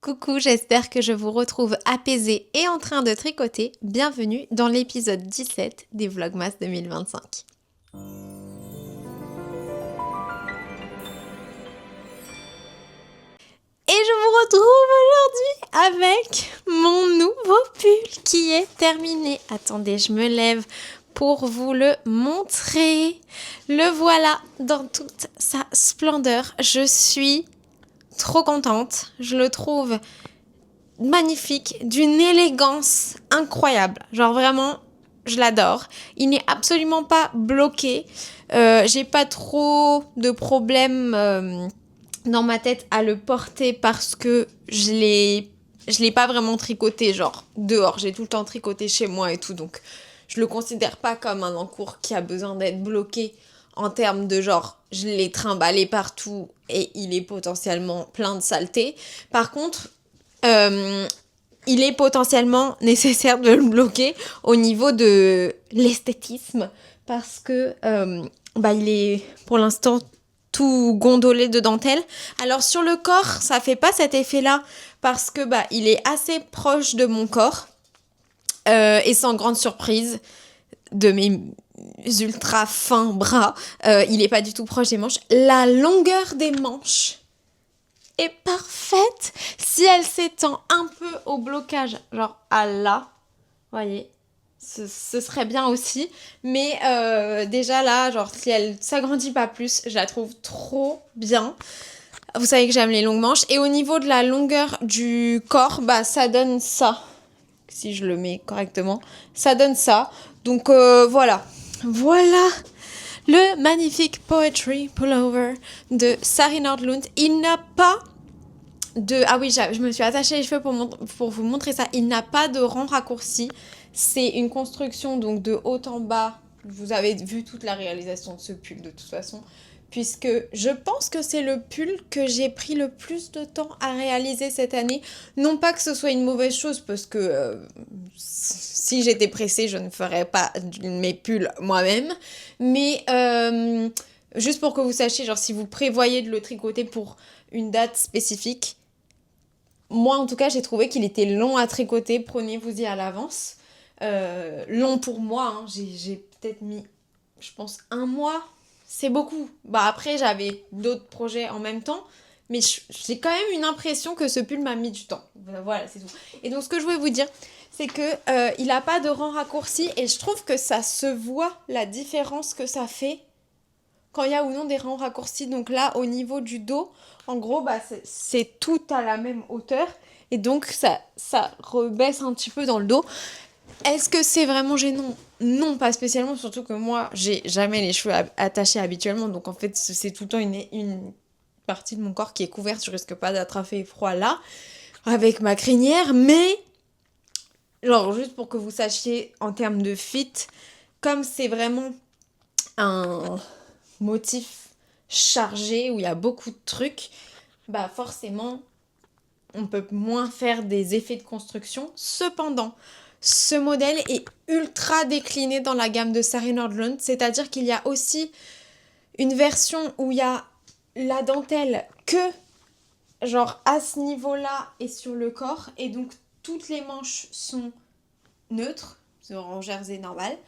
Coucou, j'espère que je vous retrouve apaisée et en train de tricoter. Bienvenue dans l'épisode 17 des Vlogmas 2025. Et je vous retrouve aujourd'hui avec mon nouveau pull qui est terminé. Attendez, je me lève pour vous le montrer. Le voilà dans toute sa splendeur. Je suis trop contente. Je le trouve magnifique, d'une élégance incroyable. Genre vraiment, je l'adore. Il n'est absolument pas bloqué. J'ai pas trop de problèmes dans ma tête à le porter parce que je l'ai pas vraiment tricoté genre dehors. J'ai tout le temps tricoté chez moi et tout, donc je le considère pas comme un encours qui a besoin d'être bloqué en termes de genre je l'ai trimballé partout et il est potentiellement plein de saleté. Par contre, il est potentiellement nécessaire de le bloquer au niveau de l'esthétisme parce que il est pour l'instant tout gondolé de dentelle. Alors sur le corps, ça fait pas cet effet-là parce que il est assez proche de mon corps et sans grande surprise de mes ultra fins bras, il est pas du tout proche des manches. La longueur des manches est parfaite si elle s'étend un peu au blocage, genre à là, voyez, ce serait bien aussi, mais déjà là, genre si elle s'agrandit pas plus, je la trouve trop bien. Vous savez que j'aime les longues manches, et au niveau de la longueur du corps, ça donne ça, si je le mets correctement, ça donne ça, donc voilà le magnifique Poetry Pullover de Sari Nordlund. Il n'a pas ah oui, je me suis attachée les cheveux pour vous montrer ça. Il n'a pas de rang raccourci. C'est une construction donc de haut en bas. Vous avez vu toute la réalisation de ce pull de toute façon. Puisque je pense que c'est le pull que j'ai pris le plus de temps à réaliser cette année. Non pas que ce soit une mauvaise chose, parce que si j'étais pressée, je ne ferais pas mes pulls moi-même. Mais juste pour que vous sachiez, genre si vous prévoyez de le tricoter pour une date spécifique, moi, en tout cas, j'ai trouvé qu'il était long à tricoter. Prenez-vous-y à l'avance. Long pour moi, hein. J'ai peut-être mis, je pense, un mois. C'est beaucoup. Après, j'avais d'autres projets en même temps. Mais j'ai quand même une impression que ce pull m'a mis du temps. Voilà, c'est tout. Et donc, ce que je voulais vous dire, c'est que il n'a pas de rang raccourci. Et je trouve que ça se voit, la différence que ça fait quand il y a ou non des rangs raccourcis. Donc là, au niveau du dos, en gros, c'est tout à la même hauteur. Et donc, ça rebaisse un petit peu dans le dos. Est-ce que c'est vraiment gênant ? Non, pas spécialement. Surtout que moi, j'ai jamais les cheveux attachés habituellement. Donc, en fait, c'est tout le temps une partie de mon corps qui est couverte. Je risque pas d'attraper froid là, avec ma crinière. Mais, genre, juste pour que vous sachiez, en termes de fit, comme c'est vraiment un motif chargé où il y a beaucoup de trucs, forcément on peut moins faire des effets de construction. Cependant, ce modèle est ultra décliné dans la gamme de Sari Nordlund, c'est-à-dire qu'il y a aussi une version où il y a la dentelle que genre à ce niveau-là et sur le corps, et donc toutes les manches sont neutres, c'est en jersey normal.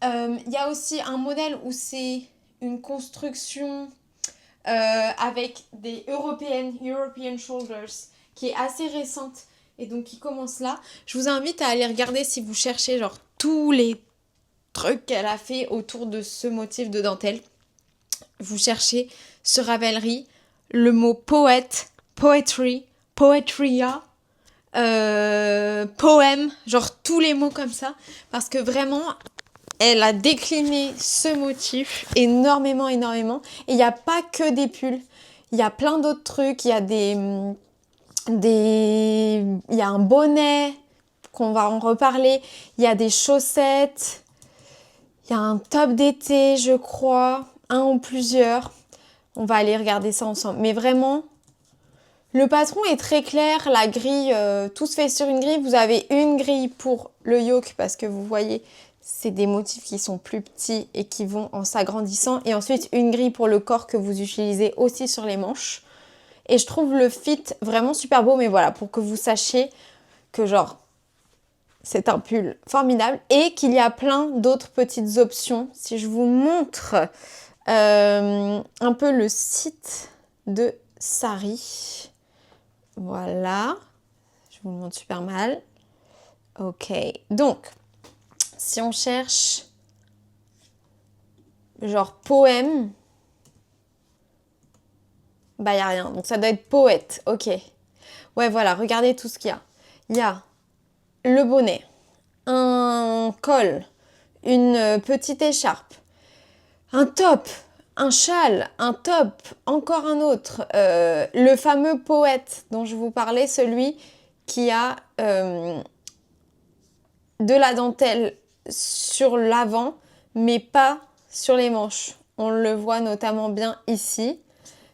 Il y a aussi un modèle où c'est une construction avec des European Shoulders, qui est assez récente et donc qui commence là. Je vous invite à aller regarder si vous cherchez genre tous les trucs qu'elle a fait autour de ce motif de dentelle. Vous cherchez sur Ravelry le mot poète, poetry, poetria, poème, genre tous les mots comme ça, parce que vraiment elle a décliné ce motif énormément. Et il n'y a pas que des pulls. Il y a plein d'autres trucs. Il y a il y a un bonnet, qu'on va en reparler. Il y a des chaussettes. Il y a un top d'été, je crois. Un ou plusieurs. On va aller regarder ça ensemble. Mais vraiment, le patron est très clair. La grille, tout se fait sur une grille. Vous avez une grille pour le yoke parce que vous voyez, c'est des motifs qui sont plus petits et qui vont en s'agrandissant. Et ensuite, une grille pour le corps que vous utilisez aussi sur les manches. Et je trouve le fit vraiment super beau. Mais voilà, pour que vous sachiez que genre, c'est un pull formidable. Et qu'il y a plein d'autres petites options. Si je vous montre un peu le site de Sari. Voilà. Je vous le montre super mal. Ok. Donc, si on cherche genre poème, bah, il n'y a rien. Donc, ça doit être poète. Ok. Ouais, voilà. Regardez tout ce qu'il y a. Il y a le bonnet, un col, une petite écharpe, un top, un châle, un top, encore un autre. Le fameux poète dont je vous parlais, celui qui a de la dentelle sur l'avant, mais pas sur les manches. On le voit notamment bien ici.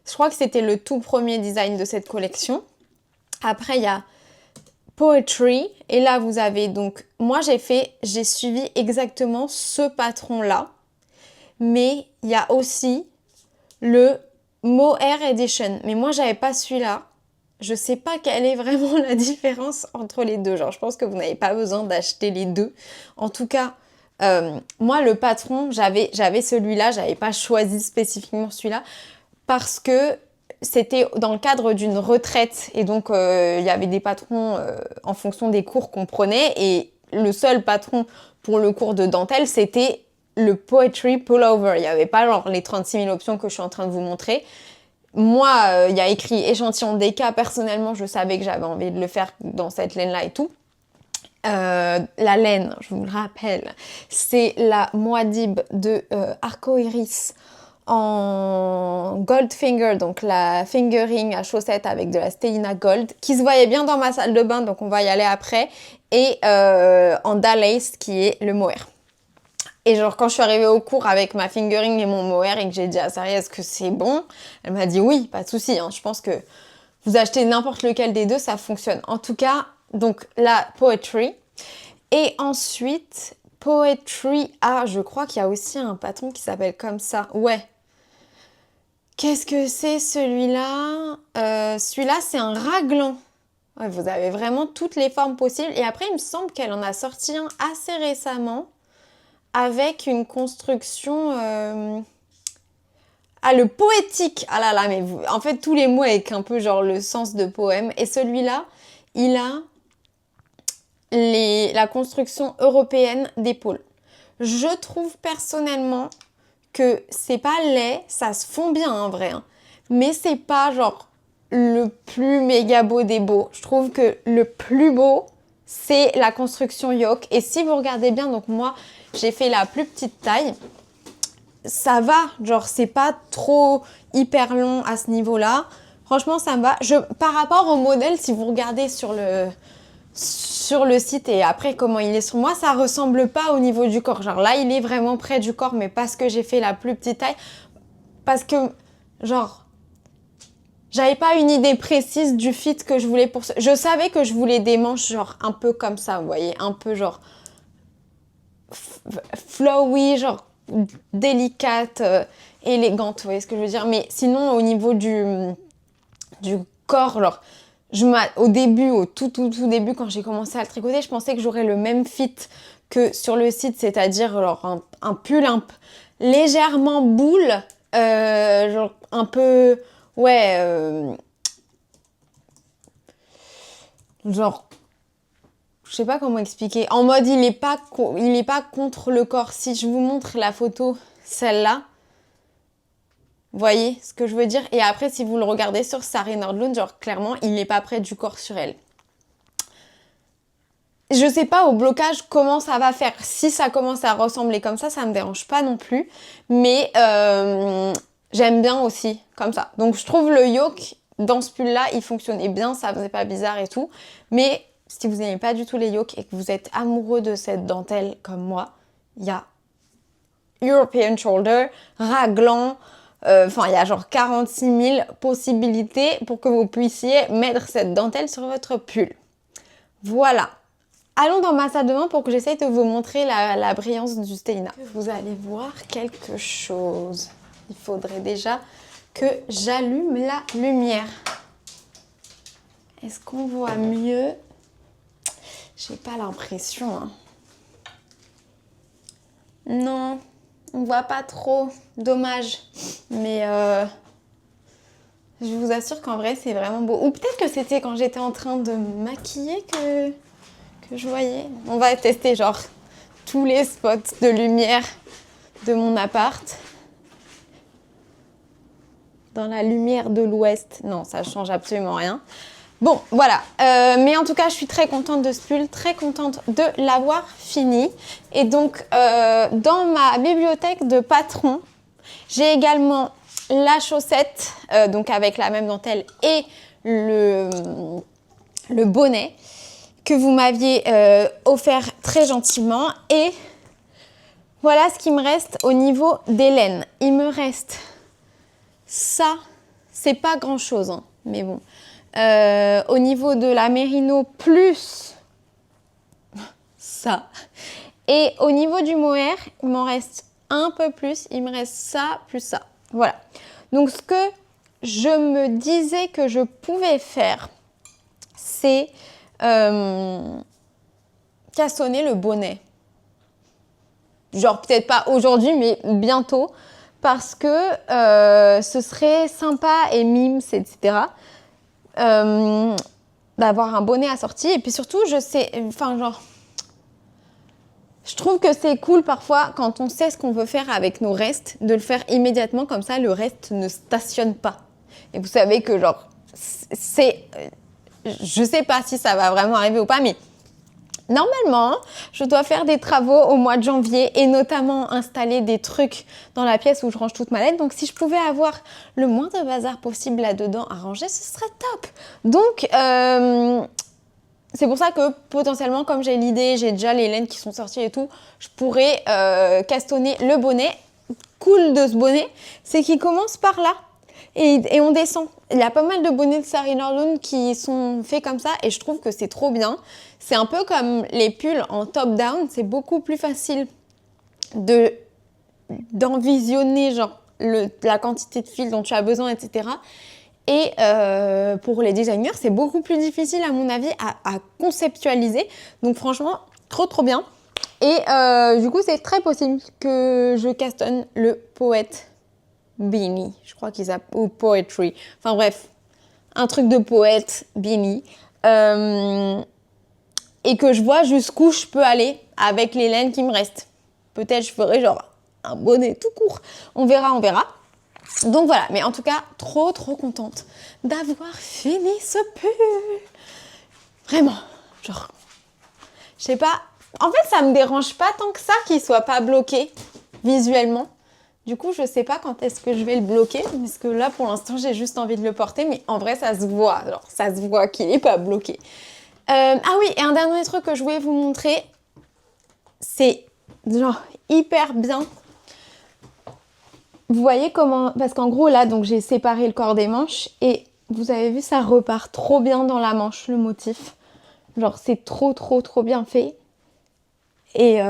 Je crois que c'était le tout premier design de cette collection. Après, il y a Poetry. Et là, vous avez donc... Moi, j'ai suivi exactement ce patron-là. Mais il y a aussi le Mohair Edition. Mais moi, j'avais pas celui-là. Je sais pas quelle est vraiment la différence entre les deux. Genre, je pense que vous n'avez pas besoin d'acheter les deux. En tout cas, moi, le patron, j'avais celui-là. J'avais pas choisi spécifiquement celui-là parce que c'était dans le cadre d'une retraite. Et donc, il y avait des patrons en fonction des cours qu'on prenait. Et le seul patron pour le cours de dentelle, c'était le Poetry Pullover. Il n'y avait pas genre les 36 000 options que je suis en train de vous montrer. Moi, il y a écrit échantillon DK. Personnellement, je savais que j'avais envie de le faire dans cette laine-là et tout. La laine, je vous le rappelle, c'est la Muad'Dib de Arcoiris en gold finger, donc la fingering à chaussettes avec de la Stellina Gold, qui se voyait bien dans ma salle de bain, donc on va y aller après, et en Dalace, qui est le mohair. Et genre, quand je suis arrivée au cours avec ma fingering et mon mohair et que j'ai dit à Sari, est-ce que c'est bon? Elle m'a dit oui, pas de souci. Hein. Je pense que vous achetez n'importe lequel des deux, ça fonctionne. En tout cas, donc la Poetry. Et ensuite, Poetry je crois qu'il y a aussi un patron qui s'appelle comme ça. Ouais. Qu'est-ce que c'est celui-là? Celui-là, c'est un raglan. Ouais, vous avez vraiment toutes les formes possibles. Et après, il me semble qu'elle en a sorti un assez récemment avec une construction... Ah, le poétique. Ah là là, mais en fait, tous les mots avec un peu genre le sens de poème. Et celui-là, il a la construction européenne d'épaule. Je trouve personnellement que c'est pas laid, ça se fond bien en vrai. Hein, mais c'est pas genre le plus méga beau des beaux. Je trouve que le plus beau, c'est la construction yoke. Et si vous regardez bien, donc moi, j'ai fait la plus petite taille. Ça va, genre c'est pas trop hyper long à ce niveau-là. Franchement, ça me va. Par rapport au modèle, si vous regardez sur le site et après comment il est sur moi, ça ressemble pas au niveau du corps. Genre là, il est vraiment près du corps, mais parce que j'ai fait la plus petite taille. Parce que, genre, j'avais pas une idée précise du fit que je voulais pour ça. Je savais que je voulais des manches genre un peu comme ça, vous voyez, un peu genre flowy, genre délicate, élégante, vous voyez ce que je veux dire. Mais sinon, au niveau du corps, genre, au début, au tout début, quand j'ai commencé à le tricoter, je pensais que j'aurais le même fit que sur le site, c'est-à-dire genre un pull légèrement boule, genre un peu, ouais, genre, je sais pas comment expliquer. En mode, il est pas contre le corps. Si je vous montre la photo, celle-là, vous voyez ce que je veux dire? Et après, si vous le regardez sur Sari Nordlund, genre clairement, il n'est pas près du corps sur elle. Je sais pas au blocage comment ça va faire. Si ça commence à ressembler comme ça me dérange pas non plus. Mais j'aime bien aussi comme ça. Donc je trouve le yoke dans ce pull-là, il fonctionnait bien, ça faisait pas bizarre et tout. Mais si vous n'aimez pas du tout les yokes et que vous êtes amoureux de cette dentelle comme moi, il y a European Shoulder, raglan, enfin il y a genre 46 000 possibilités pour que vous puissiez mettre cette dentelle sur votre pull. Voilà. Allons dans ma salle de bain pour que j'essaye de vous montrer la brillance du Stellina. Vous allez voir quelque chose. Il faudrait déjà que j'allume la lumière. Est-ce qu'on voit mieux? J'ai pas l'impression. Hein. Non, on voit pas trop. Dommage. Mais je vous assure qu'en vrai, c'est vraiment beau. Ou peut-être que c'était quand j'étais en train de me maquiller que je voyais. On va tester genre tous les spots de lumière de mon appart. Dans la lumière de l'ouest. Non, ça change absolument rien. Bon, voilà. Mais en tout cas, je suis très contente de ce pull, très contente de l'avoir fini. Et donc, dans ma bibliothèque de patron, j'ai également la chaussette, donc avec la même dentelle, et le bonnet que vous m'aviez offert très gentiment. Et voilà ce qui me reste au niveau des laines. Il me reste ça, c'est pas grand-chose, hein, mais bon. Au niveau de la Mérino, plus ça. Et au niveau du mohair, il m'en reste un peu plus. Il me reste ça, plus ça. Voilà. Donc, ce que je me disais que je pouvais faire, c'est cassonner le bonnet. Genre, peut-être pas aujourd'hui, mais bientôt. Parce que ce serait sympa et mimes, etc. D'avoir un bonnet assorti. Et puis surtout, je trouve que c'est cool parfois quand on sait ce qu'on veut faire avec nos restes, de le faire immédiatement, comme ça le reste ne stationne pas. Et vous savez que genre, je sais pas si ça va vraiment arriver ou pas, mais normalement, je dois faire des travaux au mois de janvier et notamment installer des trucs dans la pièce où je range toute ma lettre. Donc, si je pouvais avoir le moins de bazar possible là-dedans à ranger, ce serait top. Donc, c'est pour ça que potentiellement, comme j'ai l'idée, j'ai déjà les laines qui sont sorties et tout, je pourrais castonner le bonnet. Cool de ce bonnet, c'est qu'il commence par là. Et on descend. Il y a pas mal de bonnets de Sarah Norlund qui sont faits comme ça et je trouve que c'est trop bien. C'est un peu comme les pulls en top-down, c'est beaucoup plus facile d'envisionner genre la quantité de fil dont tu as besoin, etc. Et pour les designers, c'est beaucoup plus difficile à mon avis à conceptualiser. Donc franchement, trop bien. Et du coup, c'est très possible que je castonne le poète beanie, je crois qu'ils appellent, ou poetry, enfin bref, un truc de poète beanie, et que je vois jusqu'où je peux aller avec les laines qui me restent. Peut-être je ferai genre un bonnet tout court, on verra. Donc voilà, mais en tout cas, trop contente d'avoir fini ce pull. Vraiment, genre, je sais pas, en fait ça me dérange pas tant que ça qu'il soit pas bloqué visuellement. Du coup, je sais pas quand est-ce que je vais le bloquer, parce que là, pour l'instant, j'ai juste envie de le porter, mais en vrai, ça se voit. Alors, ça se voit qu'il n'est pas bloqué. Ah oui, et un dernier truc que je voulais vous montrer, c'est genre hyper bien. Vous voyez comment... Parce qu'en gros, là, donc j'ai séparé le corps des manches, et vous avez vu, ça repart trop bien dans la manche, le motif. Genre, c'est trop bien fait. Et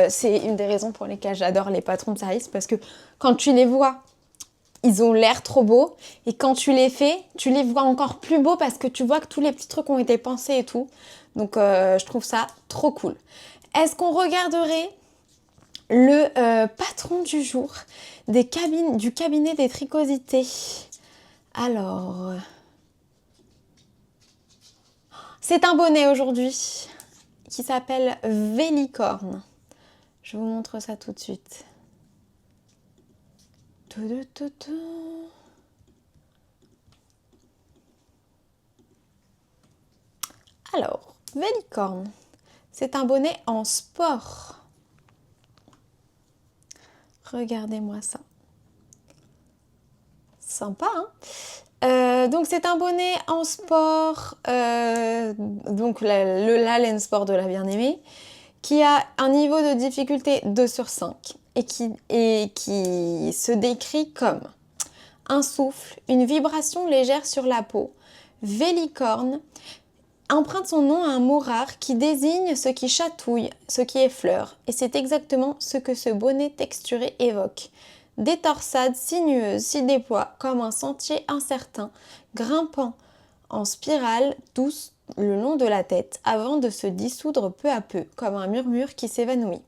c'est une des raisons pour lesquelles j'adore les patrons de Saris, parce que quand tu les vois, ils ont l'air trop beaux. Et quand tu les fais, tu les vois encore plus beaux parce que tu vois que tous les petits trucs ont été pensés et tout. Donc je trouve ça trop cool. Est-ce qu'on regarderait le patron du jour du cabinet des tricosités? Alors... C'est un bonnet aujourd'hui qui s'appelle Vélicorne. Je vous montre ça tout de suite. Alors, Vélicorne, c'est un bonnet en sport. Regardez-moi ça. Sympa, hein? Donc c'est un bonnet en sport, donc la laine sport de la bien-aimée, qui a un niveau de difficulté 2 sur 5 et qui se décrit comme un souffle, une vibration légère sur la peau. Vélicorne emprunte son nom à un mot rare qui désigne ce qui chatouille, ce qui effleure, et c'est exactement ce que ce bonnet texturé évoque. Des torsades sinueuses s'y déploient comme un sentier incertain, grimpant en spirale douce le long de la tête avant de se dissoudre peu à peu, comme un murmure qui s'évanouit.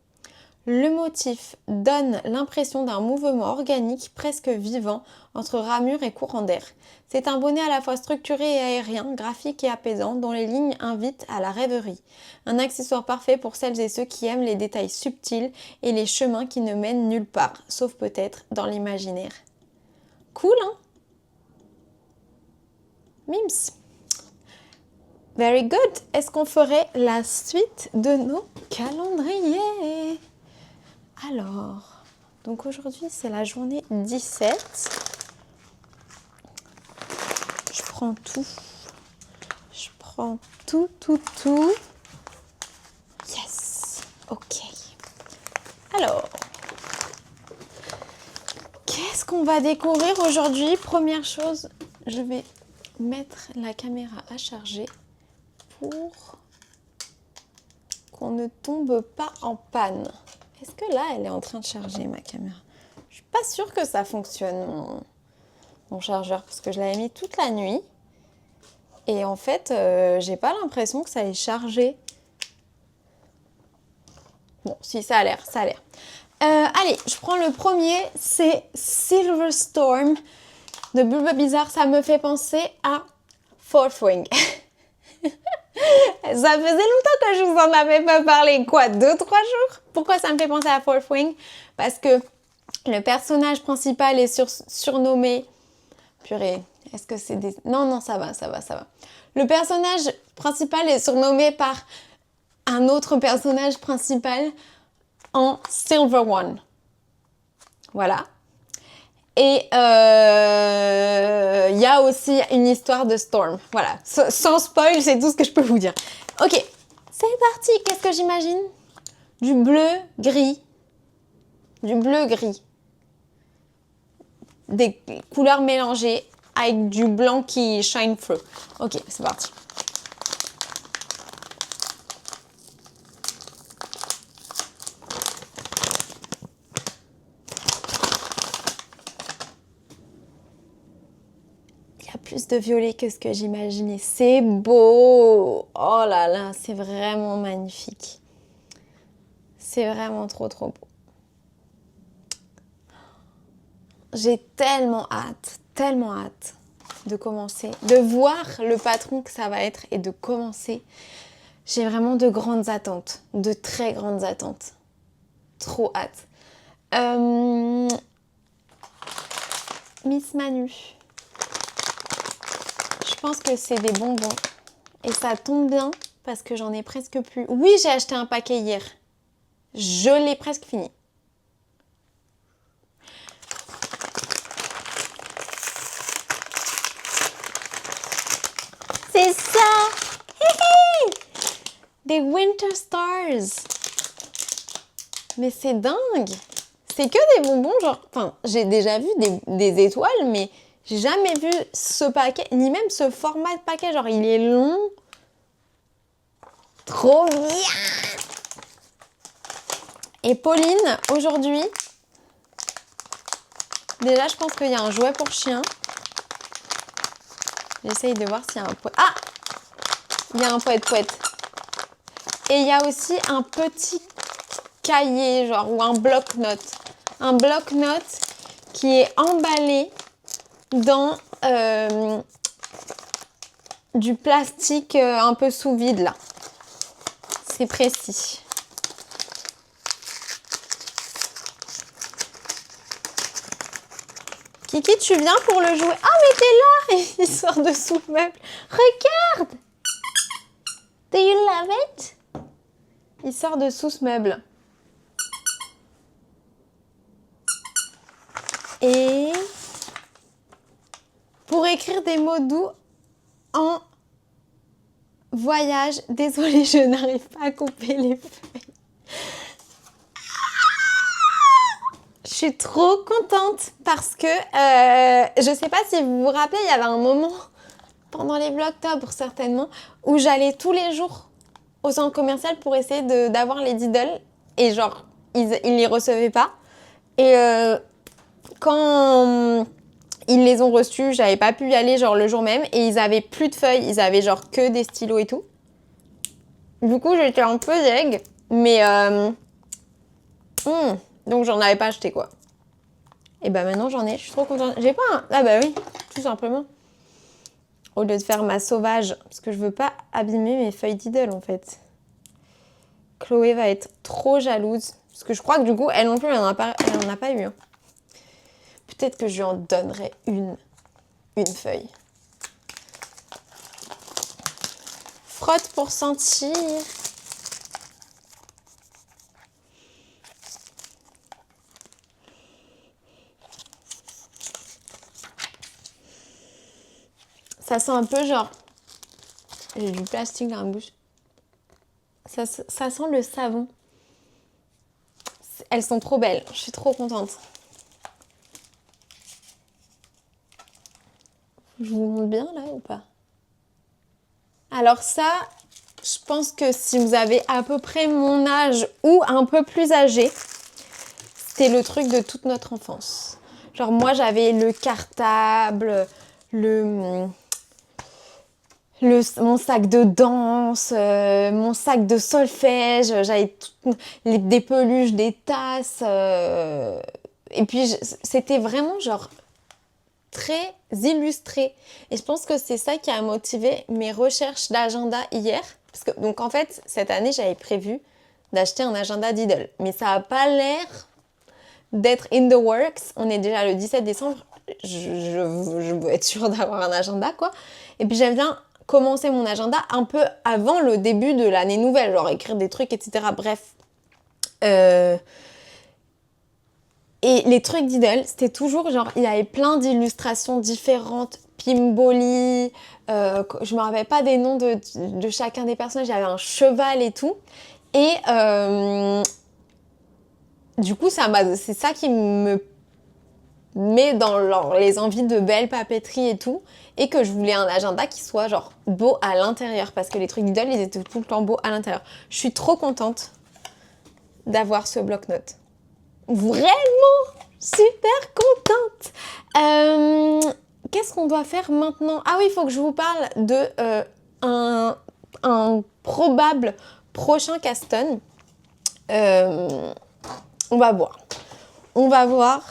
Le motif donne l'impression d'un mouvement organique presque vivant entre ramures et courants d'air. C'est un bonnet à la fois structuré et aérien, graphique et apaisant, dont les lignes invitent à la rêverie. Un accessoire parfait pour celles et ceux qui aiment les détails subtils et les chemins qui ne mènent nulle part, sauf peut-être dans l'imaginaire. Cool, hein? Mims. Very good. Est-ce qu'on ferait la suite de nos calendriers? Alors, donc aujourd'hui c'est la journée 17. Je prends tout. Je prends tout. Yes. Ok. Alors, qu'est-ce qu'on va découvrir aujourd'hui? Première chose, je vais mettre la caméra à charger pour qu'on ne tombe pas en panne. Est-ce que là, elle est en train de charger ma caméra? Je suis pas sûre que ça fonctionne, mon chargeur, parce que je l'avais mis toute la nuit. Et en fait, j'ai pas l'impression que ça ait chargé. Bon, si, ça a l'air. Allez, je prends le premier, c'est Silver Storm de Bulba Bizarre. Ça me fait penser à Fourth Wing. Ça faisait longtemps que je vous en avais pas parlé. Quoi, 2-3 jours? Pourquoi ça me fait penser à Fourth Wing? Parce que le personnage principal est surnommé... Purée, est-ce que c'est des... Non, ça va. Le personnage principal est surnommé par un autre personnage principal en Silver One. Voilà. Et il y a aussi une histoire de Storm. Voilà, sans spoil, c'est tout ce que je peux vous dire. Ok, c'est parti. Qu'est-ce que j'imagine? Du bleu-gris. Des couleurs mélangées avec du blanc qui shine through. Ok, c'est parti. Plus de violet que ce que j'imaginais. C'est beau! Oh là là, c'est vraiment magnifique. C'est vraiment trop beau. J'ai tellement hâte de commencer, de voir le patron que ça va être et de commencer. J'ai vraiment de grandes attentes, de très grandes attentes. Trop hâte. Miss Manu. Je pense que c'est des bonbons. Et ça tombe bien parce que j'en ai presque plus. Oui, j'ai acheté un paquet hier. Je l'ai presque fini. C'est ça! Des Winter Stars. Mais c'est dingue! C'est que des bonbons, genre... Enfin, j'ai déjà vu des étoiles, mais... J'ai jamais vu ce paquet, ni même ce format de paquet. Genre, il est long. Trop bien! Et Pauline, aujourd'hui, déjà, je pense qu'il y a un jouet pour chien. J'essaye de voir s'il y a un poète. Ah! Il y a un poète. Et il y a aussi un petit cahier, genre, ou un bloc-notes. Un bloc-notes qui est emballé dans du plastique un peu sous vide là. C'est précis. Kiki, tu viens pour le jouer? Ah mais t'es là! Il sort de sous le meuble. Regarde! Do you love it? Il sort de sous ce meuble. Et... pour écrire des mots doux en voyage. Désolée, je n'arrive pas à couper les feuilles. Je suis trop contente parce que je ne sais pas si vous vous rappelez, il y avait un moment pendant les Vlogtober certainement où j'allais tous les jours au centre commercial pour essayer d'avoir les Diddle et genre ils les recevaient pas. Et quand Ils les ont reçus, j'avais pas pu y aller genre le jour même et ils avaient plus de feuilles, ils avaient genre que des stylos et tout. Du coup, j'étais un peu deg, mais donc j'en avais pas acheté quoi. Et bah maintenant j'en ai, je suis trop contente. J'ai pas un... Ah bah oui, tout simplement. Au lieu de faire ma sauvage, parce que je veux pas abîmer mes feuilles Diddle en fait. Chloé va être trop jalouse, parce que je crois que du coup, elle non plus, elle en a pas eu. Hein. Peut-être que je lui en donnerai une feuille. Frotte pour sentir. Ça sent un peu genre... J'ai du plastique dans la bouche. Ça sent le savon. Elles sont trop belles. Je suis trop contente. Je vous montre bien là ou pas? Alors ça, je pense que si vous avez à peu près mon âge ou un peu plus âgé, c'était le truc de toute notre enfance. Genre moi j'avais le cartable, mon sac de danse, mon sac de solfège, j'avais des peluches, des tasses. Et puis c'était vraiment genre très illustré. Et je pense que c'est ça qui a motivé mes recherches d'agenda hier. Parce que, donc en fait, cette année, j'avais prévu d'acheter un agenda Diddle. Mais ça n'a pas l'air d'être in the works. On est déjà le 17 décembre. Je veux être sûre d'avoir un agenda, quoi. Et puis j'aime bien commencer mon agenda un peu avant le début de l'année nouvelle. Genre écrire des trucs, etc. Bref. Et les trucs Diddle, c'était toujours genre, il y avait plein d'illustrations différentes, Pimboli, je me rappelle pas des noms de chacun des personnages, il y avait un cheval et tout. Et du coup, c'est ça qui me met dans les envies de belle papeterie et tout. Et que je voulais un agenda qui soit genre beau à l'intérieur. Parce que les trucs Diddle, ils étaient tout le temps beaux à l'intérieur. Je suis trop contente d'avoir ce bloc-notes. Vraiment super contente. Qu'est-ce qu'on doit faire maintenant? Ah oui, il faut que je vous parle de un probable prochain Caston. On va voir. On va voir.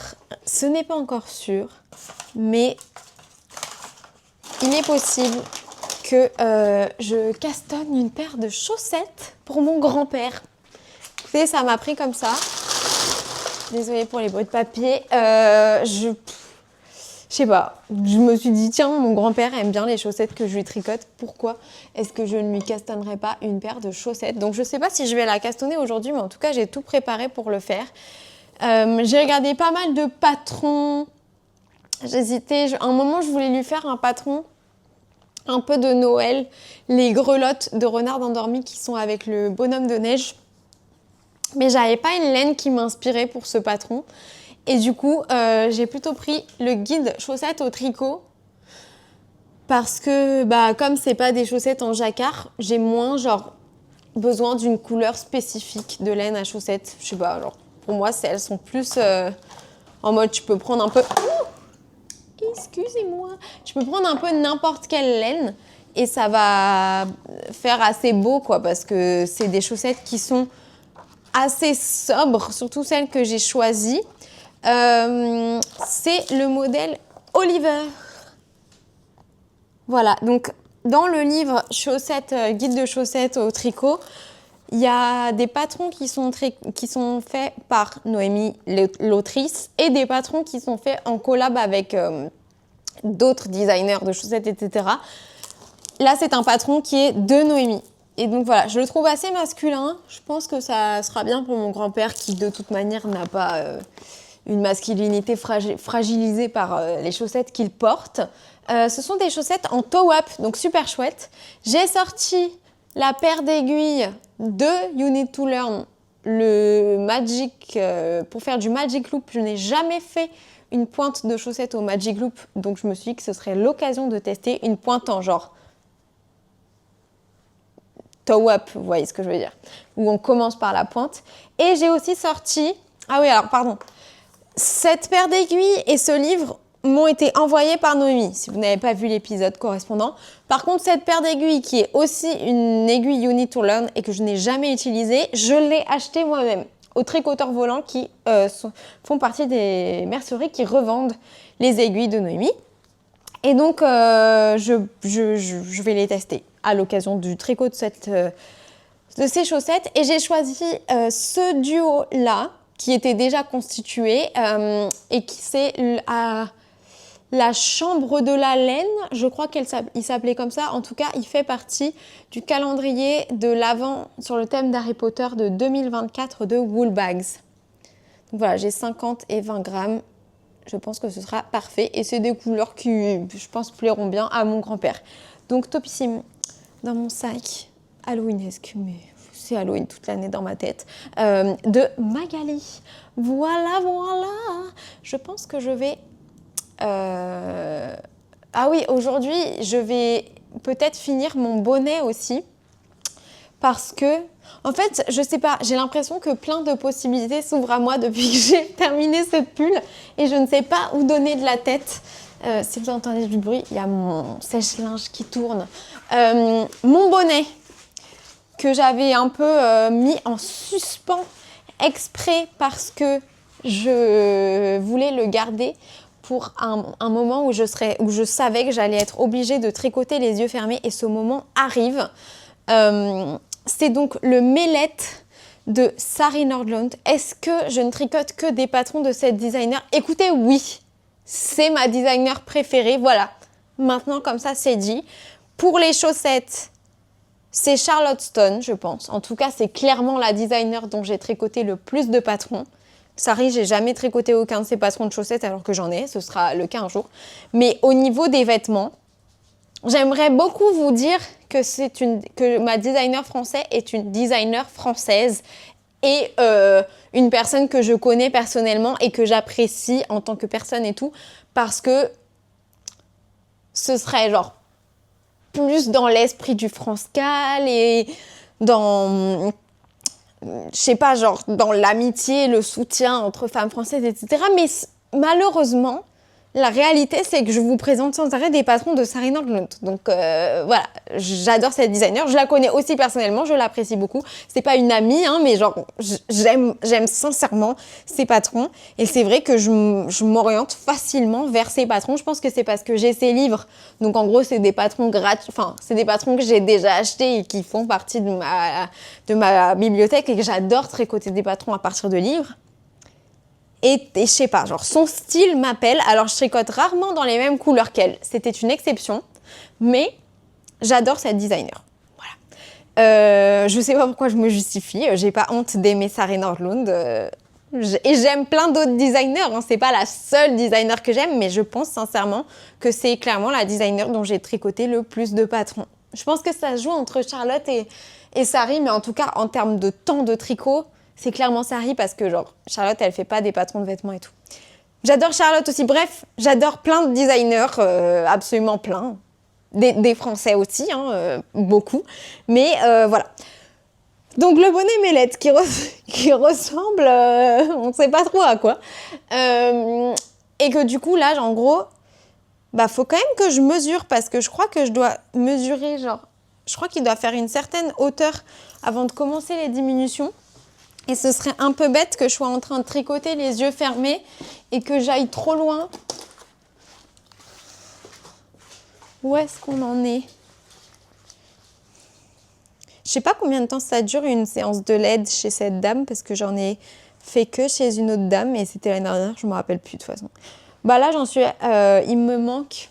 Ce n'est pas encore sûr, mais il est possible que je castonne une paire de chaussettes pour mon grand-père. Écoutez, ça m'a pris comme ça. Désolée pour les bruits de papier. Je sais pas. Je me suis dit, tiens, mon grand-père aime bien les chaussettes que je lui tricote. Pourquoi est-ce que je ne lui castonnerais pas une paire de chaussettes? Donc, je sais pas si je vais la castonner aujourd'hui, mais en tout cas, j'ai tout préparé pour le faire. J'ai regardé pas mal de patrons. J'hésitais. À un moment, je voulais lui faire un patron un peu de Noël. Les grelottes de renard endormi qui sont avec le bonhomme de neige. Mais j'avais pas une laine qui m'inspirait pour ce patron. Et du coup, j'ai plutôt pris le guide chaussettes au tricot. Parce que, comme c'est pas des chaussettes en jacquard, j'ai moins, besoin d'une couleur spécifique de laine à chaussettes. Je sais pas, pour moi, elles sont plus en mode, tu peux prendre un peu... Excusez-moi. Tu peux prendre un peu n'importe quelle laine et ça va faire assez beau, quoi. Parce que c'est des chaussettes qui sont assez sobre, surtout celle que j'ai choisie. C'est le modèle Oliver. Voilà, donc dans le livre guide de chaussettes au tricot, il y a des patrons qui sont faits par Noémie, l'autrice, et des patrons qui sont faits en collab avec d'autres designers de chaussettes, etc. Là, c'est un patron qui est de Noémie. Et donc voilà, je le trouve assez masculin. Je pense que ça sera bien pour mon grand-père qui, de toute manière, n'a pas une masculinité fragilisée par les chaussettes qu'il porte. Ce sont des chaussettes en toe-up, donc super chouette. J'ai sorti la paire d'aiguilles de You Need to Learn, le Magic, pour faire du Magic Loop. Je n'ai jamais fait une pointe de chaussettes au Magic Loop, donc je me suis dit que ce serait l'occasion de tester une pointe en genre toe-up, vous voyez ce que je veux dire, où on commence par la pointe. Et j'ai aussi sorti, ah oui, alors pardon, cette paire d'aiguilles et ce livre m'ont été envoyées par Noémie, si vous n'avez pas vu l'épisode correspondant. Par contre, cette paire d'aiguilles, qui est aussi une aiguille You Need to Learn et que je n'ai jamais utilisée, je l'ai achetée moi-même au tricoteur volant qui font partie des merceries qui revendent les aiguilles de Noémie. Et donc, je vais les tester à l'occasion du tricot de ces chaussettes. Et j'ai choisi ce duo-là, qui était déjà constitué, et qui c'est la chambre de la laine. Je crois qu'il s'appelait comme ça. En tout cas, il fait partie du calendrier de l'Avent sur le thème d'Harry Potter de 2024 de Woolbags. Donc voilà, j'ai 50 et 20 grammes. Je pense que ce sera parfait. Et c'est des couleurs qui, je pense, plairont bien à mon grand-père. Donc, topissime dans mon sac Halloweenesque, mais c'est Halloween toute l'année dans ma tête, de Magali. Voilà. Je pense que je vais... Ah oui, aujourd'hui, je vais peut-être finir mon bonnet aussi. Parce que, en fait, je sais pas, j'ai l'impression que plein de possibilités s'ouvrent à moi depuis que j'ai terminé ce pull et je ne sais pas où donner de la tête. Si vous entendez du bruit, il y a mon sèche-linge qui tourne. Mon bonnet que j'avais un peu mis en suspens exprès parce que je voulais le garder pour un moment où je savais que j'allais être obligée de tricoter les yeux fermés et ce moment arrive. C'est donc le Mellette de Sari Nordlund. Est-ce que je ne tricote que des patrons de cette designer? Écoutez, oui, c'est ma designer préférée. Voilà, maintenant comme ça c'est dit. Pour les chaussettes, c'est Charlotte Stone, je pense. En tout cas, c'est clairement la designer dont j'ai tricoté le plus de patrons. Sari, j'ai jamais tricoté aucun de ses patrons de chaussettes alors que j'en ai. Ce sera le cas un jour. Mais au niveau des vêtements, j'aimerais beaucoup vous dire que ma designer française est une designer française et une personne que je connais personnellement et que j'apprécie en tant que personne et tout, parce que ce serait genre plus dans l'esprit du France-Cal et dans, je sais pas, genre dans l'amitié, le soutien entre femmes françaises, etc. Mais malheureusement, la réalité, c'est que je vous présente sans arrêt des patrons de Sari Nordlund. Donc voilà, j'adore cette designer. Je la connais aussi personnellement, je l'apprécie beaucoup. C'est pas une amie, hein, mais genre j'aime sincèrement ses patrons. Et c'est vrai que je m'oriente facilement vers ses patrons. Je pense que c'est parce que j'ai ses livres. Donc en gros, c'est des patrons gratuits. Enfin, c'est des patrons que j'ai déjà achetés et qui font partie de ma bibliothèque et que j'adore tricoter des patrons à partir de livres. Et je sais pas, genre son style m'appelle. Alors je tricote rarement dans les mêmes couleurs qu'elle. C'était une exception, mais j'adore cette designer. Voilà. Je sais pas pourquoi je me justifie. J'ai pas honte d'aimer Sari Nordlund. Et j'aime plein d'autres designers. Hein. C'est pas la seule designer que j'aime, mais je pense sincèrement que c'est clairement la designer dont j'ai tricoté le plus de patrons. Je pense que ça se joue entre Charlotte et Sari, mais en tout cas en termes de temps de tricot, c'est clairement Sari parce que genre Charlotte elle fait pas des patrons de vêtements et tout. J'adore Charlotte aussi, bref, j'adore plein de designers, absolument plein. Des Français aussi, hein, beaucoup. Mais voilà. Donc le bonnet Mellette qui ressemble, on ne sait pas trop à quoi. Et que du coup là, en gros, bah faut quand même que je mesure parce que je crois que je dois mesurer genre, je crois qu'il doit faire une certaine hauteur avant de commencer les diminutions. Et ce serait un peu bête que je sois en train de tricoter les yeux fermés et que j'aille trop loin. Où est-ce qu'on en est? Je sais pas combien de temps ça dure une séance de LED chez cette dame parce que j'en ai fait que chez une autre dame et c'était l'année dernière, je me rappelle plus de toute façon. Bah là j'en suis, il me manque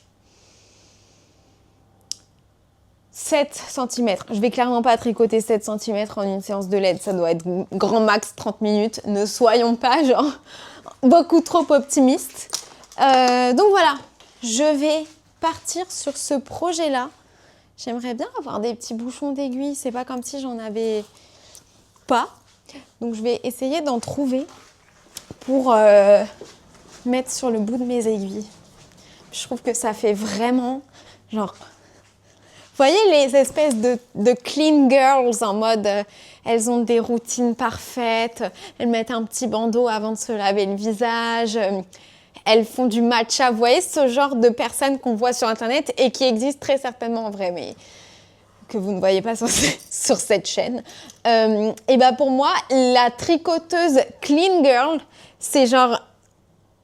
7 cm. Je vais clairement pas tricoter 7 cm en une séance de LED. Ça doit être grand max 30 minutes. Ne soyons pas genre beaucoup trop optimistes. Donc voilà, je vais partir sur ce projet-là. J'aimerais bien avoir des petits bouchons d'aiguille. C'est pas comme si j'en avais pas. Donc je vais essayer d'en trouver pour mettre sur le bout de mes aiguilles. Je trouve que ça fait vraiment genre... Vous voyez les espèces de clean girls en mode elles ont des routines parfaites, elles mettent un petit bandeau avant de se laver le visage, elles font du matcha. Vous voyez ce genre de personnes qu'on voit sur Internet et qui existent très certainement en vrai, mais que vous ne voyez pas sur, sur cette chaîne. Et bah pour moi, la tricoteuse clean girl, c'est genre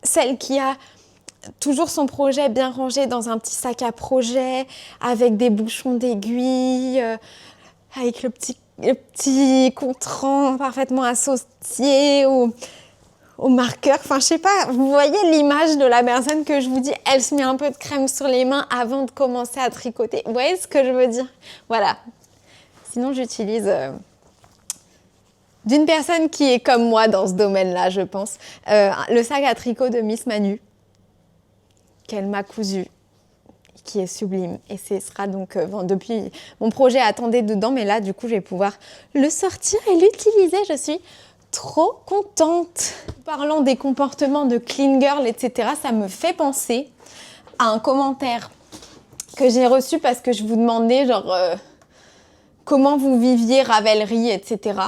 celle qui a toujours son projet bien rangé dans un petit sac à projet, avec des bouchons d'aiguille, avec le petit contrant parfaitement associé au marqueur. Enfin, je sais pas, vous voyez l'image de la personne que je vous dis, elle se met un peu de crème sur les mains avant de commencer à tricoter. Vous voyez ce que je veux dire? Voilà. Sinon, j'utilise d'une personne qui est comme moi dans ce domaine-là, je pense, le sac à tricot de Miss Manu, qu'elle m'a cousu, qui est sublime. Et ce sera donc, depuis mon projet attendait dedans, mais là, du coup, je vais pouvoir le sortir et l'utiliser. Je suis trop contente. Parlant des comportements de clean girl, etc., ça me fait penser à un commentaire que j'ai reçu parce que je vous demandais, genre, comment vous viviez Ravelry, etc.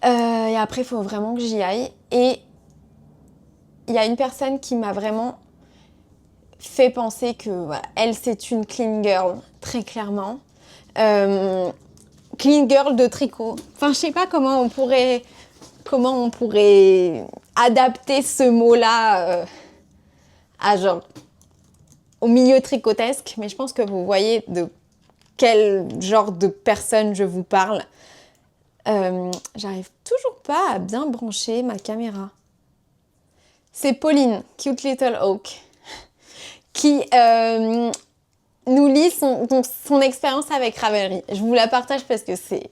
Et après, il faut vraiment que j'y aille. Et il y a une personne qui m'a vraiment fait penser que voilà, elle c'est une clean girl très clairement, clean girl de tricot. Enfin, je sais pas comment on pourrait adapter ce mot-là à genre au milieu tricotesque, mais je pense que vous voyez de quel genre de personne je vous parle. J'arrive toujours pas à bien brancher ma caméra. C'est Pauline, Cute Little Oak, qui nous lit son expérience avec Ravelry. Je vous la partage parce que c'est...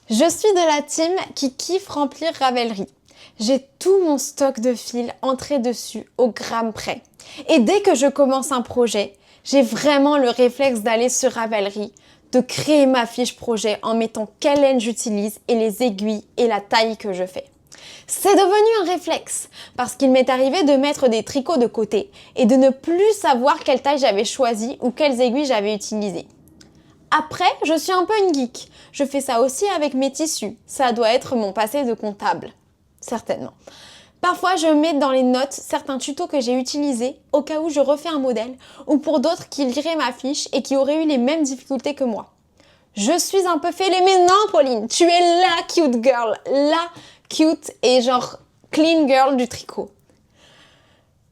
Je suis de la team qui kiffe remplir Ravelry. J'ai tout mon stock de fils entré dessus au gramme près. Et dès que je commence un projet, j'ai vraiment le réflexe d'aller sur Ravelry, de créer ma fiche projet en mettant quelle laine j'utilise et les aiguilles et la taille que je fais. C'est devenu un réflexe parce qu'il m'est arrivé de mettre des tricots de côté et de ne plus savoir quelle taille j'avais choisie ou quelles aiguilles j'avais utilisées. Après, je suis un peu une geek. Je fais ça aussi avec mes tissus. Ça doit être mon passé de comptable. Certainement. Parfois, je mets dans les notes certains tutos que j'ai utilisés au cas où je refais un modèle ou pour d'autres qui liraient ma fiche et qui auraient eu les mêmes difficultés que moi. Je suis un peu fêlée, mais non, Pauline, tu es la cute girl, la cute et genre clean girl du tricot.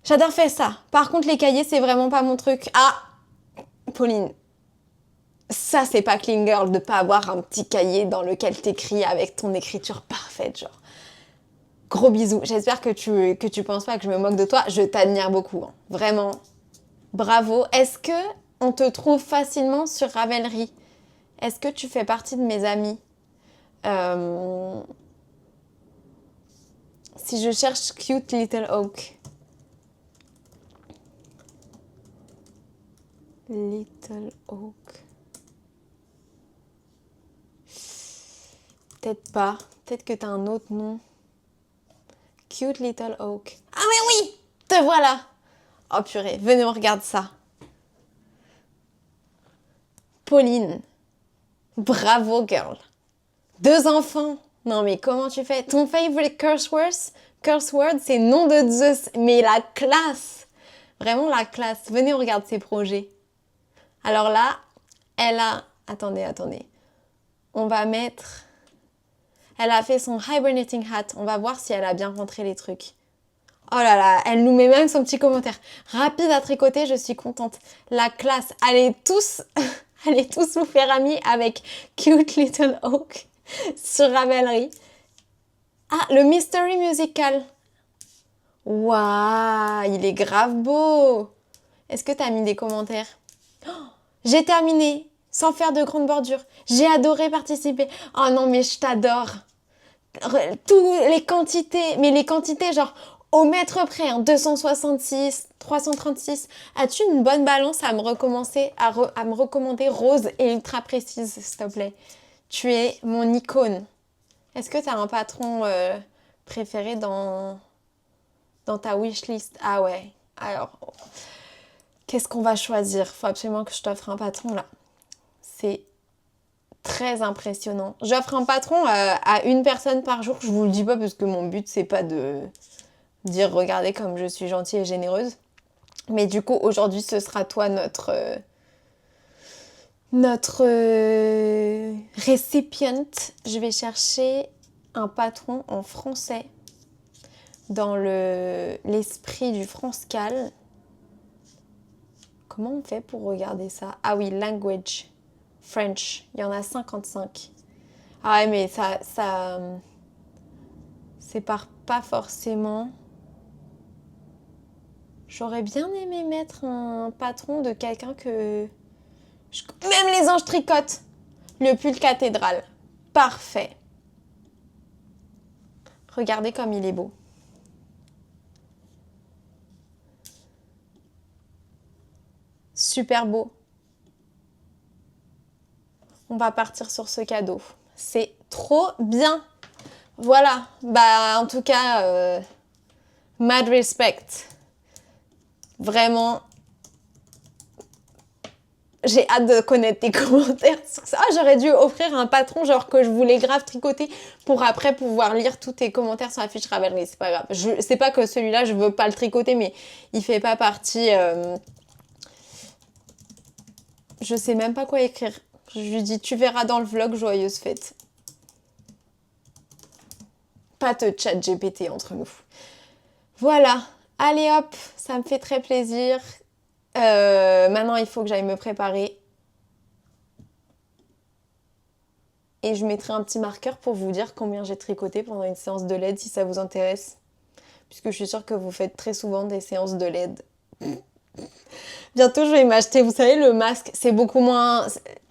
J'adore faire ça. Par contre, les cahiers, c'est vraiment pas mon truc. Ah, Pauline, ça, c'est pas clean girl de pas avoir un petit cahier dans lequel t'écris avec ton écriture parfaite, genre. Gros bisous. J'espère que tu penses pas que je me moque de toi. Je t'admire beaucoup. Hein. Vraiment. Bravo. Est-ce que on te trouve facilement sur Ravelry? Est-ce que tu fais partie de mes amis? Si je cherche Cute Little Oak. Little Oak. Peut-être pas. Peut-être que t'as un autre nom. Cute Little Oak. Ah mais oui! Te voilà! Oh purée, venez, on regarde ça. Pauline. Bravo, girl. 2 enfants. Non mais comment tu fais? Ton favorite curse word, c'est nom de Zeus. Mais la classe! Vraiment la classe. Venez, on regarde ses projets. Alors là, elle a... Attendez. On va mettre... Elle a fait son hibernating hat. On va voir si elle a bien rentré les trucs. Oh là là, elle nous met même son petit commentaire. Rapide à tricoter, je suis contente. La classe. Allez tous vous faire amis avec Cute Little Oak sur Ravelry. Ah, le Mystery Musical. Waouh, il est grave beau. Est-ce que t'as mis des commentaires? Oh, j'ai terminé. Sans faire de grandes bordures. J'ai adoré participer. Oh non, mais je t'adore. Toutes les quantités, mais les quantités genre au mètre près, hein, 266, 336. As-tu une bonne balance à me recommander rose et ultra précise, s'il te plaît? Tu es mon icône. Est-ce que tu as un patron préféré dans ta wishlist? Ah ouais. Alors, qu'est-ce qu'on va choisir? Faut absolument que je t'offre un patron là. C'est très impressionnant. J'offre un patron à une personne par jour. Je vous le dis pas parce que mon but c'est pas de dire regardez comme je suis gentille et généreuse. Mais du coup, aujourd'hui, ce sera toi notre récipient. Je vais chercher un patron en français dans l'esprit du France-Cal. Comment on fait pour regarder ça? Ah oui, language. French. Il y en a 55. Ah ouais, mais ça sépare pas forcément. J'aurais bien aimé mettre un patron de quelqu'un que... Même les anges tricotent. Le pull cathédrale. Parfait. Regardez comme il est beau. Super beau. On va partir sur ce cadeau. C'est trop bien. Voilà. Bah, en tout cas, mad respect. Vraiment. J'ai hâte de connaître tes commentaires sur ça. Ah, j'aurais dû offrir un patron genre que je voulais grave tricoter pour après pouvoir lire tous tes commentaires sur la fiche Ravelry. C'est pas grave. C'est pas que celui-là, je veux pas le tricoter, mais il fait pas partie... Je sais même pas quoi écrire. Je lui dis, tu verras dans le vlog, joyeuse fête. Pas de chat GPT entre nous. Voilà. Allez hop, ça me fait très plaisir. Maintenant, il faut que j'aille me préparer. Et je mettrai un petit marqueur pour vous dire combien j'ai tricoté pendant une séance de LED si ça vous intéresse. Puisque je suis sûre que vous faites très souvent des séances de LED. Bientôt, je vais m'acheter, vous savez, le masque. C'est beaucoup moins...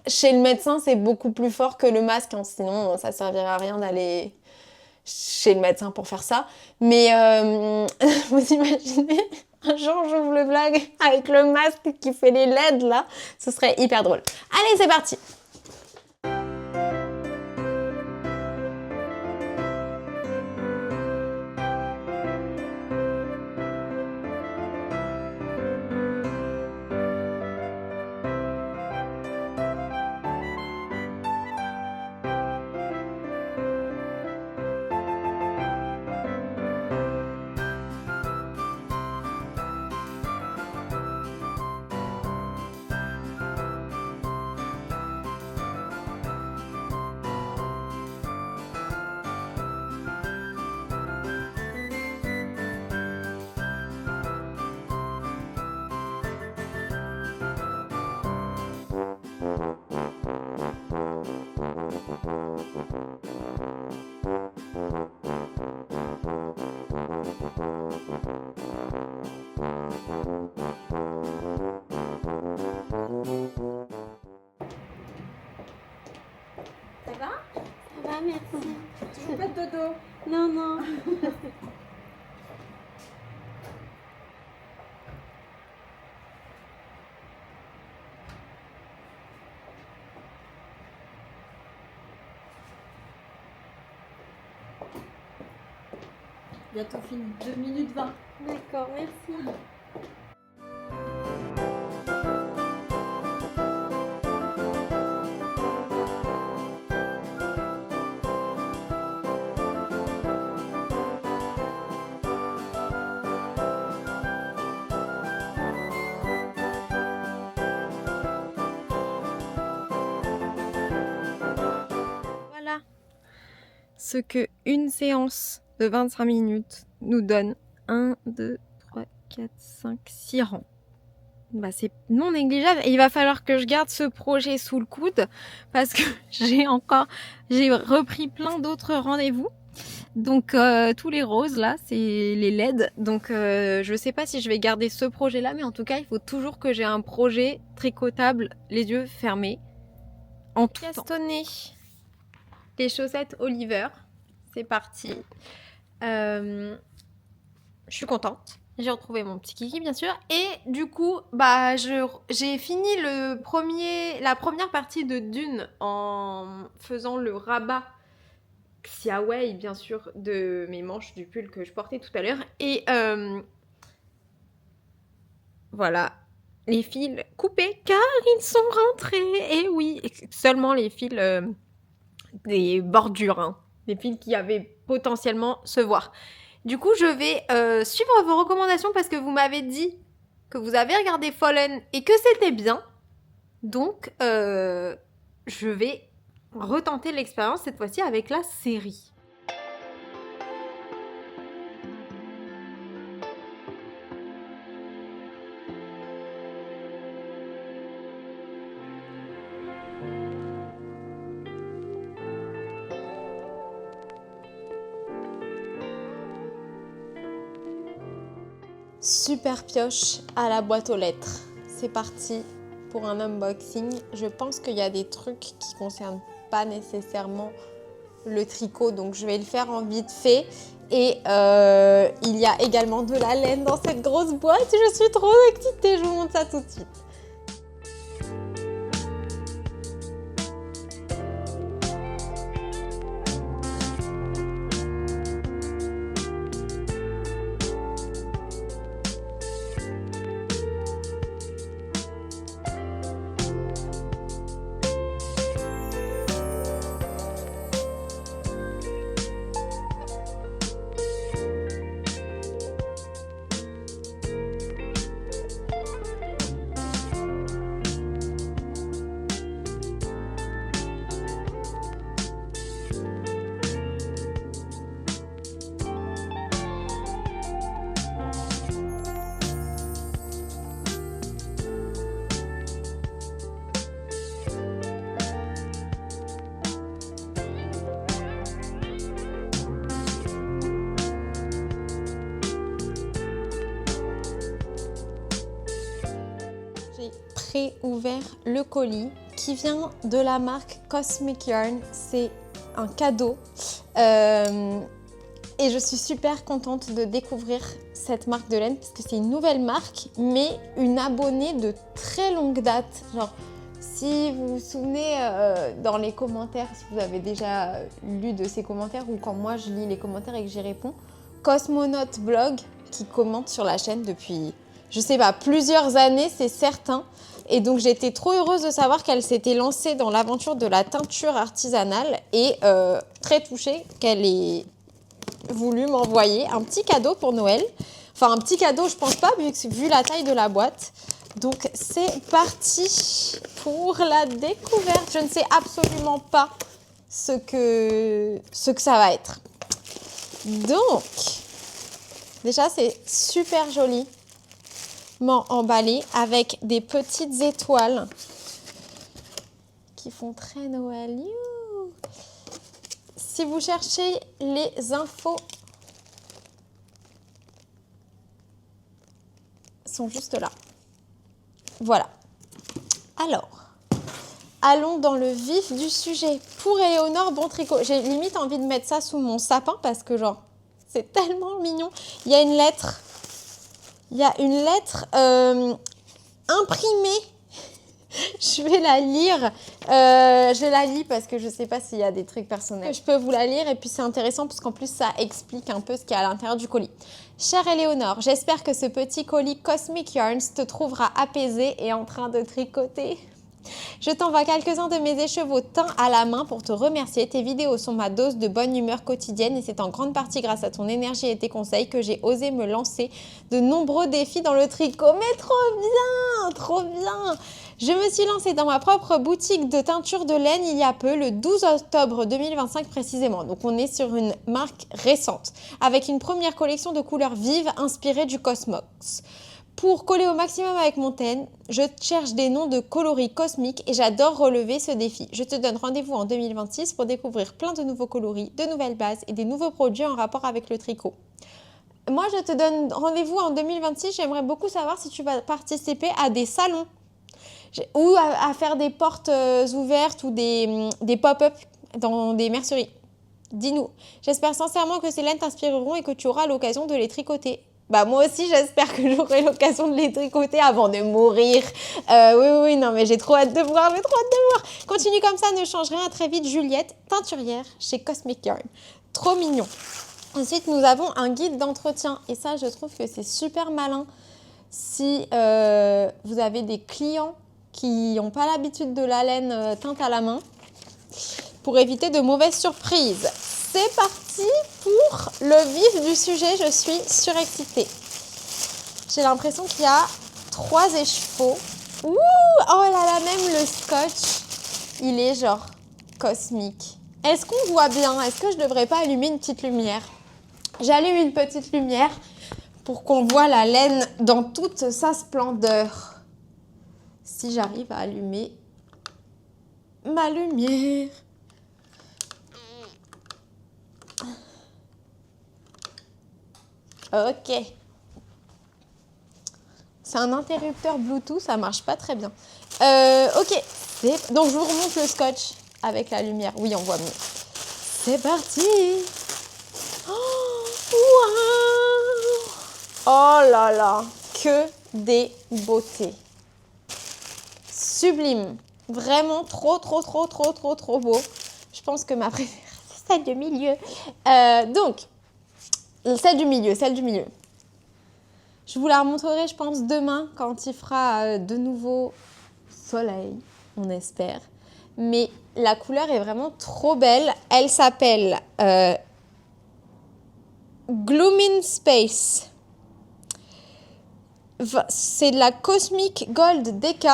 Chez le médecin, c'est beaucoup plus fort que le masque. Hein. Sinon, ça servirait à rien d'aller chez le médecin pour faire ça. Mais vous imaginez, un jour, j'ouvre le vlog avec le masque qui fait les LED, là. Ce serait hyper drôle. Allez, c'est parti! Ça va? Ça va, merci. Tu veux pas de dodo? Non, non. Bientôt fini. 2 minutes 20. D'accord, merci. Voilà ce que une séance de 25 minutes nous donne. 1, 2, 3, 4, 5, 6 rangs. Bah, c'est non négligeable. Et il va falloir que je garde ce projet sous le coude parce que j'ai repris plein d'autres rendez-vous. Donc tous les roses là, c'est les LED. Donc je sais pas si je vais garder ce projet là, mais en tout cas il faut toujours que j'ai un projet tricotable, les yeux fermés, en tout temps. Castonner les chaussettes Oliver, c'est parti. Je suis contente. J'ai retrouvé mon petit kiki bien sûr. Et du coup, bah j'ai fini la première partie de Dune en faisant le rabat Xiaowei bien sûr de mes manches du pull que je portais tout à l'heure. Et voilà, les fils coupés car ils sont rentrés. Et oui, seulement les fils des bordures, hein, les fils qui avaient potentiellement se voir. Du coup, je vais suivre vos recommandations parce que vous m'avez dit que vous avez regardé Fallen et que c'était bien. Donc, je vais retenter l'expérience cette fois-ci avec la série. Super pioche à la boîte aux lettres. C'est parti pour un unboxing. Je pense qu'il y a des trucs qui ne concernent pas nécessairement le tricot, donc je vais le faire en vite fait. Et il y a également de la laine dans cette grosse boîte. Je suis trop excitée, je vous montre ça tout de suite. Ouvert le colis qui vient de la marque Cosmic Yarn. C'est un cadeau et je suis super contente de découvrir cette marque de laine parce que c'est une nouvelle marque mais une abonnée de très longue date. Genre, si vous vous souvenez dans les commentaires, si vous avez déjà lu de ces commentaires ou quand moi je lis les commentaires et que j'y réponds, Cosmonaute Blog qui commente sur la chaîne depuis, je sais pas, plusieurs années, c'est certain. Et donc j'étais trop heureuse de savoir qu'elle s'était lancée dans l'aventure de la teinture artisanale et très touchée qu'elle ait voulu m'envoyer un petit cadeau pour Noël. Enfin un petit cadeau je pense pas vu la taille de la boîte. Donc c'est parti pour la découverte. Je ne sais absolument pas ce que ça va être. Donc déjà c'est super joli. Emballé avec des petites étoiles qui font très Noël. Youh. Si vous cherchez les infos, sont juste là. Voilà. Alors, allons dans le vif du sujet. Pour Éléonore Bon Tricot, j'ai limite envie de mettre ça sous mon sapin parce que genre, c'est tellement mignon. Il y a une lettre. Il y a une lettre imprimée. Je vais la lire. Je la lis parce que je ne sais pas s'il y a des trucs personnels. Je peux vous la lire et puis c'est intéressant parce qu'en plus ça explique un peu ce qu'il y a à l'intérieur du colis. Chère Éléonore, j'espère que ce petit colis Cosmic Yarns te trouvera apaisé et en train de tricoter. Je t'envoie quelques-uns de mes écheveaux teints à la main pour te remercier. Tes vidéos sont ma dose de bonne humeur quotidienne et c'est en grande partie grâce à ton énergie et tes conseils que j'ai osé me lancer de nombreux défis dans le tricot. Mais trop bien, trop bien! Je me suis lancée dans ma propre boutique de teinture de laine il y a peu, le 12 octobre 2025 précisément. Donc on est sur une marque récente, avec une première collection de couleurs vives inspirée du cosmos. Pour coller au maximum avec mon thème, je cherche des noms de coloris cosmiques et j'adore relever ce défi. Je te donne rendez-vous en 2026 pour découvrir plein de nouveaux coloris, de nouvelles bases et des nouveaux produits en rapport avec le tricot. Moi, je te donne rendez-vous en 2026. J'aimerais beaucoup savoir si tu vas participer à des salons ou à faire des portes ouvertes ou des pop-up dans des merceries. Dis-nous. J'espère sincèrement que ces laines t'inspireront et que tu auras l'occasion de les tricoter. Bah moi aussi j'espère que j'aurai l'occasion de les tricoter avant de mourir. Oui, non mais j'ai trop hâte de voir, Continue comme ça, ne change rien. À très vite, Juliette, teinturière chez Cosmic Yarn. Trop mignon. Ensuite, nous avons un guide d'entretien et ça, je trouve que c'est super malin si vous avez des clients qui n'ont pas l'habitude de la laine teinte à la main pour éviter de mauvaises surprises. C'est parti! parti pour le vif du sujet. Je suis surexcitée. J'ai l'impression qu'il y a 3 échevaux. Ouh, oh là là, même le scotch, il est genre cosmique. Est-ce qu'on voit bien? Est-ce que je devrais pas allumer une petite lumière? J'allume une petite lumière pour qu'on voit la laine dans toute sa splendeur. Si j'arrive à allumer ma lumière. Ok. C'est un interrupteur Bluetooth, ça marche pas très bien. Ok. Donc je vous remonte le scotch avec la lumière. Oui, on voit mieux. C'est parti. Oh, waouh. Oh là là, que des beautés. Sublime. Vraiment trop beau. Je pense que ma préférée, c'est celle du milieu. Donc, celle du milieu. Je vous la remontrerai, je pense, demain, quand il fera de nouveau soleil, on espère. Mais la couleur est vraiment trop belle. Elle s'appelle Glooming Space. C'est de la Cosmic Gold DK.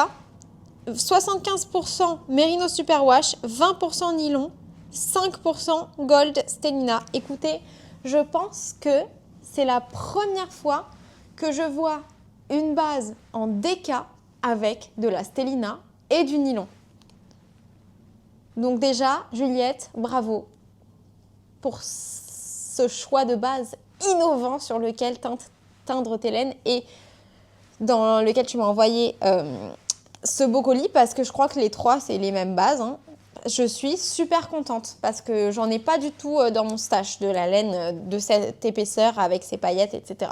75% Merino Superwash, 20% nylon, 5% Gold Stellina. Écoutez, je pense que c'est la première fois que je vois une base en DK avec de la Stellina et du nylon. Donc déjà, Juliette, bravo pour ce choix de base innovant sur lequel teindre tes laines et dans lequel tu m'as envoyé ce beau colis parce que je crois que les 3, c'est les mêmes bases. Hein. Je suis super contente parce que j'en ai pas du tout dans mon stash de la laine de cette épaisseur avec ses paillettes, etc.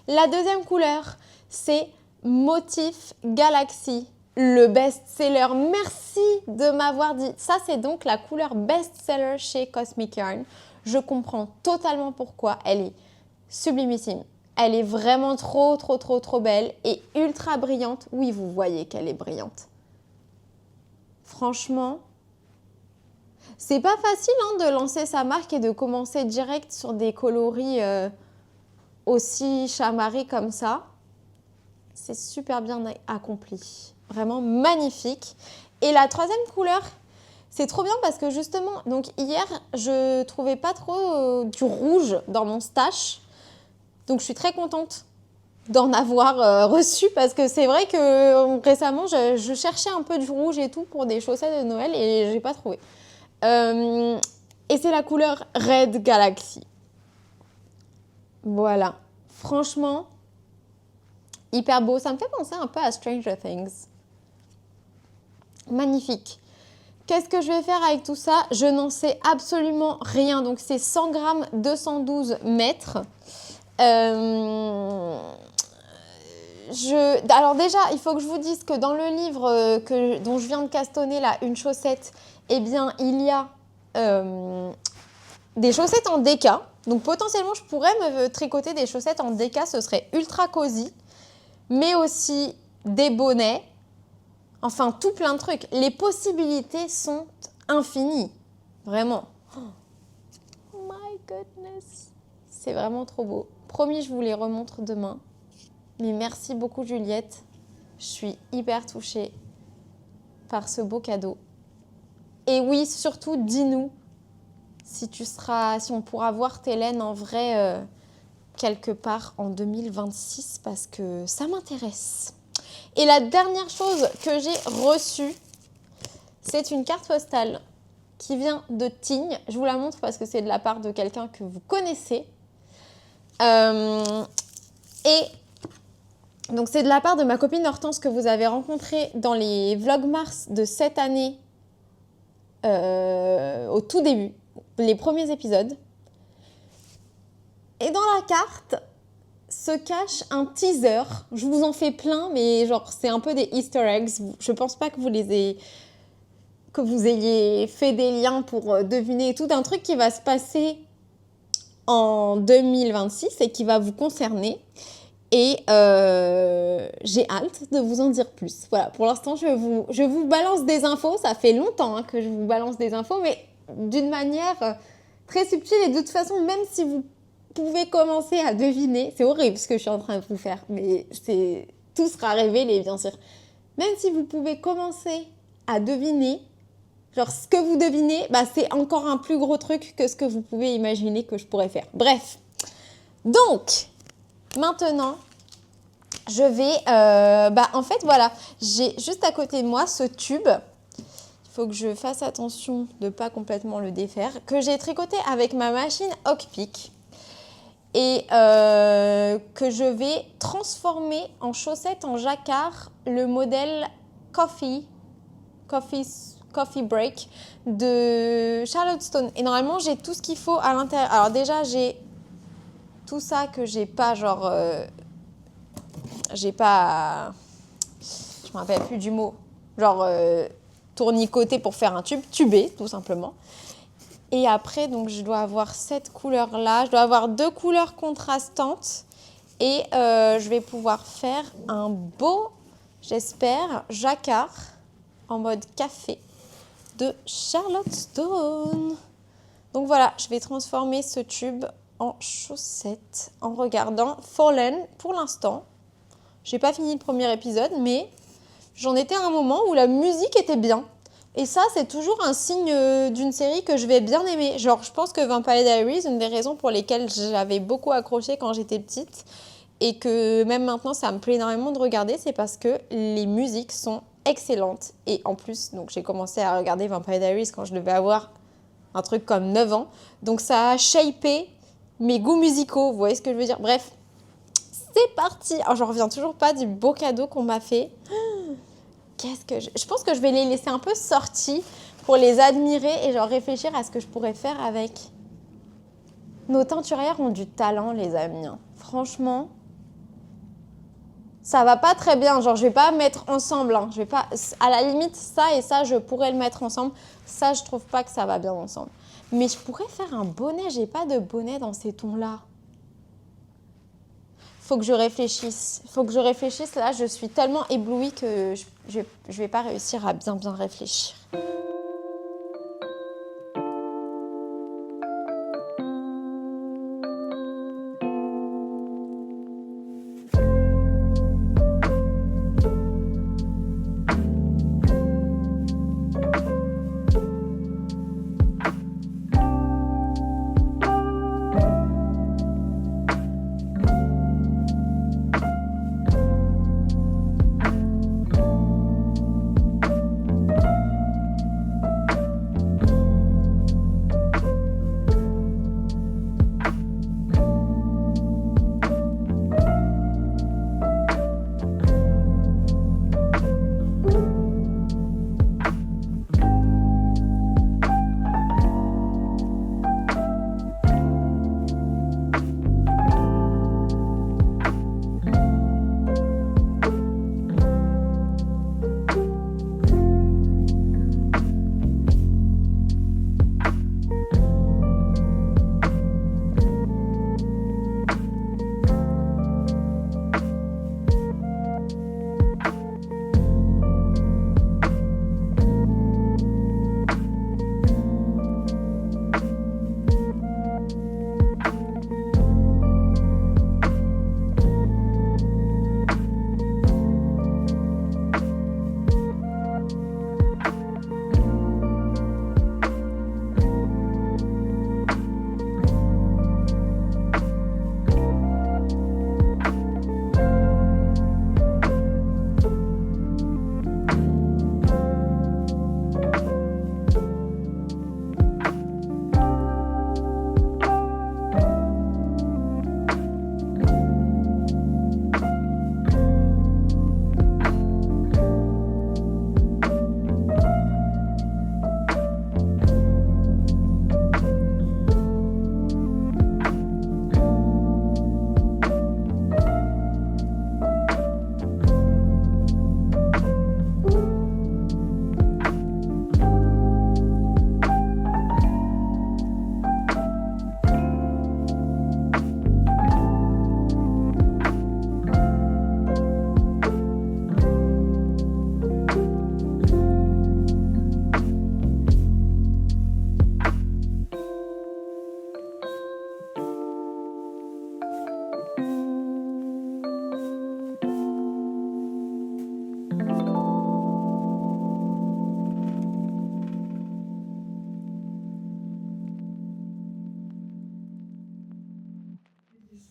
La deuxième couleur, c'est Motif Galaxy, le best-seller. Merci de m'avoir dit. Ça, c'est donc la couleur best-seller chez Cosmic Yarn. Je comprends totalement pourquoi. Elle est sublimissime. Elle est vraiment trop belle et ultra brillante. Oui, vous voyez qu'elle est brillante. Franchement, c'est pas facile hein, de lancer sa marque et de commencer direct sur des coloris aussi chamarrés comme ça. C'est super bien accompli. Vraiment magnifique. Et la troisième couleur, c'est trop bien parce que justement, donc hier, je trouvais pas trop du rouge dans mon stash. Donc, je suis très contente d'en avoir reçu parce que c'est vrai que récemment, je cherchais un peu du rouge et tout pour des chaussettes de Noël et je n'ai pas trouvé. Et c'est la couleur Red Galaxy. Voilà. Franchement, hyper beau. Ça me fait penser un peu à Stranger Things. Magnifique. Qu'est-ce que je vais faire avec tout ça? Je n'en sais absolument rien. Donc, c'est 100 grammes, 212 mètres. Alors déjà, il faut que je vous dise que dans le livre dont je viens de castonner là, une chaussette, eh bien, il y a des chaussettes en DK. Donc potentiellement, je pourrais me tricoter des chaussettes en DK, ce serait ultra cosy. Mais aussi des bonnets, enfin tout plein de trucs. Les possibilités sont infinies, vraiment. Oh my goodness, c'est vraiment trop beau. Promis, je vous les remontre demain. Mais merci beaucoup, Juliette. Je suis hyper touchée par ce beau cadeau. Et oui, surtout, dis-nous si on pourra voir tes laines en vrai quelque part en 2026 parce que ça m'intéresse. Et la dernière chose que j'ai reçue, c'est une carte postale qui vient de Tignes. Je vous la montre parce que c'est de la part de quelqu'un que vous connaissez. Et donc c'est de la part de ma copine Hortense que vous avez rencontrée dans les Vlogmas de cette année, au tout début, les premiers épisodes. Et dans la carte se cache un teaser. Je vous en fais plein, mais genre c'est un peu des Easter eggs. Je pense pas que vous ayez fait des liens pour deviner tout un truc qui va se passer en 2026 et qui va vous concerner. Et j'ai hâte de vous en dire plus. Voilà, pour l'instant, je vous balance des infos. Ça fait longtemps que je vous balance des infos, mais d'une manière très subtil et de toute façon, même si vous pouvez commencer à deviner, c'est horrible ce que je suis en train de vous faire, mais tout sera révélé bien sûr. Même si vous pouvez commencer à deviner, genre ce que vous devinez, bah, c'est encore un plus gros truc que ce que vous pouvez imaginer que je pourrais faire. Bref, donc maintenant, je vais, en fait voilà, j'ai juste à côté de moi ce tube. Il faut que je fasse attention de ne pas complètement le défaire, que j'ai tricoté avec ma machine Hockpick et que je vais transformer en chaussettes en jacquard le modèle Coffee Break de Charlotte Stone. Et normalement, j'ai tout ce qu'il faut à l'intérieur. Alors déjà, j'ai tout ça que j'ai pas, genre... j'ai pas... Je me rappelle plus du mot. Genre... tournicoté pour faire un tube, tubé tout simplement. Et après, donc, je dois avoir cette couleur-là. Je dois avoir 2 couleurs contrastantes. Et je vais pouvoir faire un beau, j'espère, jacquard en mode café de Charlotte Stone. Donc voilà, je vais transformer ce tube en chaussette en regardant Fallen pour l'instant. J'ai pas fini le premier épisode, mais j'en étais à un moment où la musique était bien. Et ça, c'est toujours un signe d'une série que je vais bien aimer. Genre, je pense que Vampire Diaries, une des raisons pour lesquelles j'avais beaucoup accroché quand j'étais petite, et que même maintenant, ça me plaît énormément de regarder, c'est parce que les musiques sont excellentes. Et en plus, donc j'ai commencé à regarder Vampire Diaries quand je devais avoir un truc comme 9 ans. Donc ça a shapé mes goûts musicaux, vous voyez ce que je veux dire? Bref, c'est parti. Alors, je reviens toujours pas du beau cadeau qu'on m'a fait. Je pense que je vais les laisser un peu sortis pour les admirer et genre réfléchir à ce que je pourrais faire avec. Nos teinturières ont du talent, les amis. Franchement, ça va pas très bien. Genre, je vais pas mettre ensemble. Je vais pas. À la limite, ça et ça, je pourrais le mettre ensemble. Ça, je trouve pas que ça va bien ensemble. Mais je pourrais faire un bonnet. J'ai pas de bonnet dans ces tons-là. Faut que je réfléchisse. Là, je suis tellement éblouie que je vais pas réussir à bien réfléchir.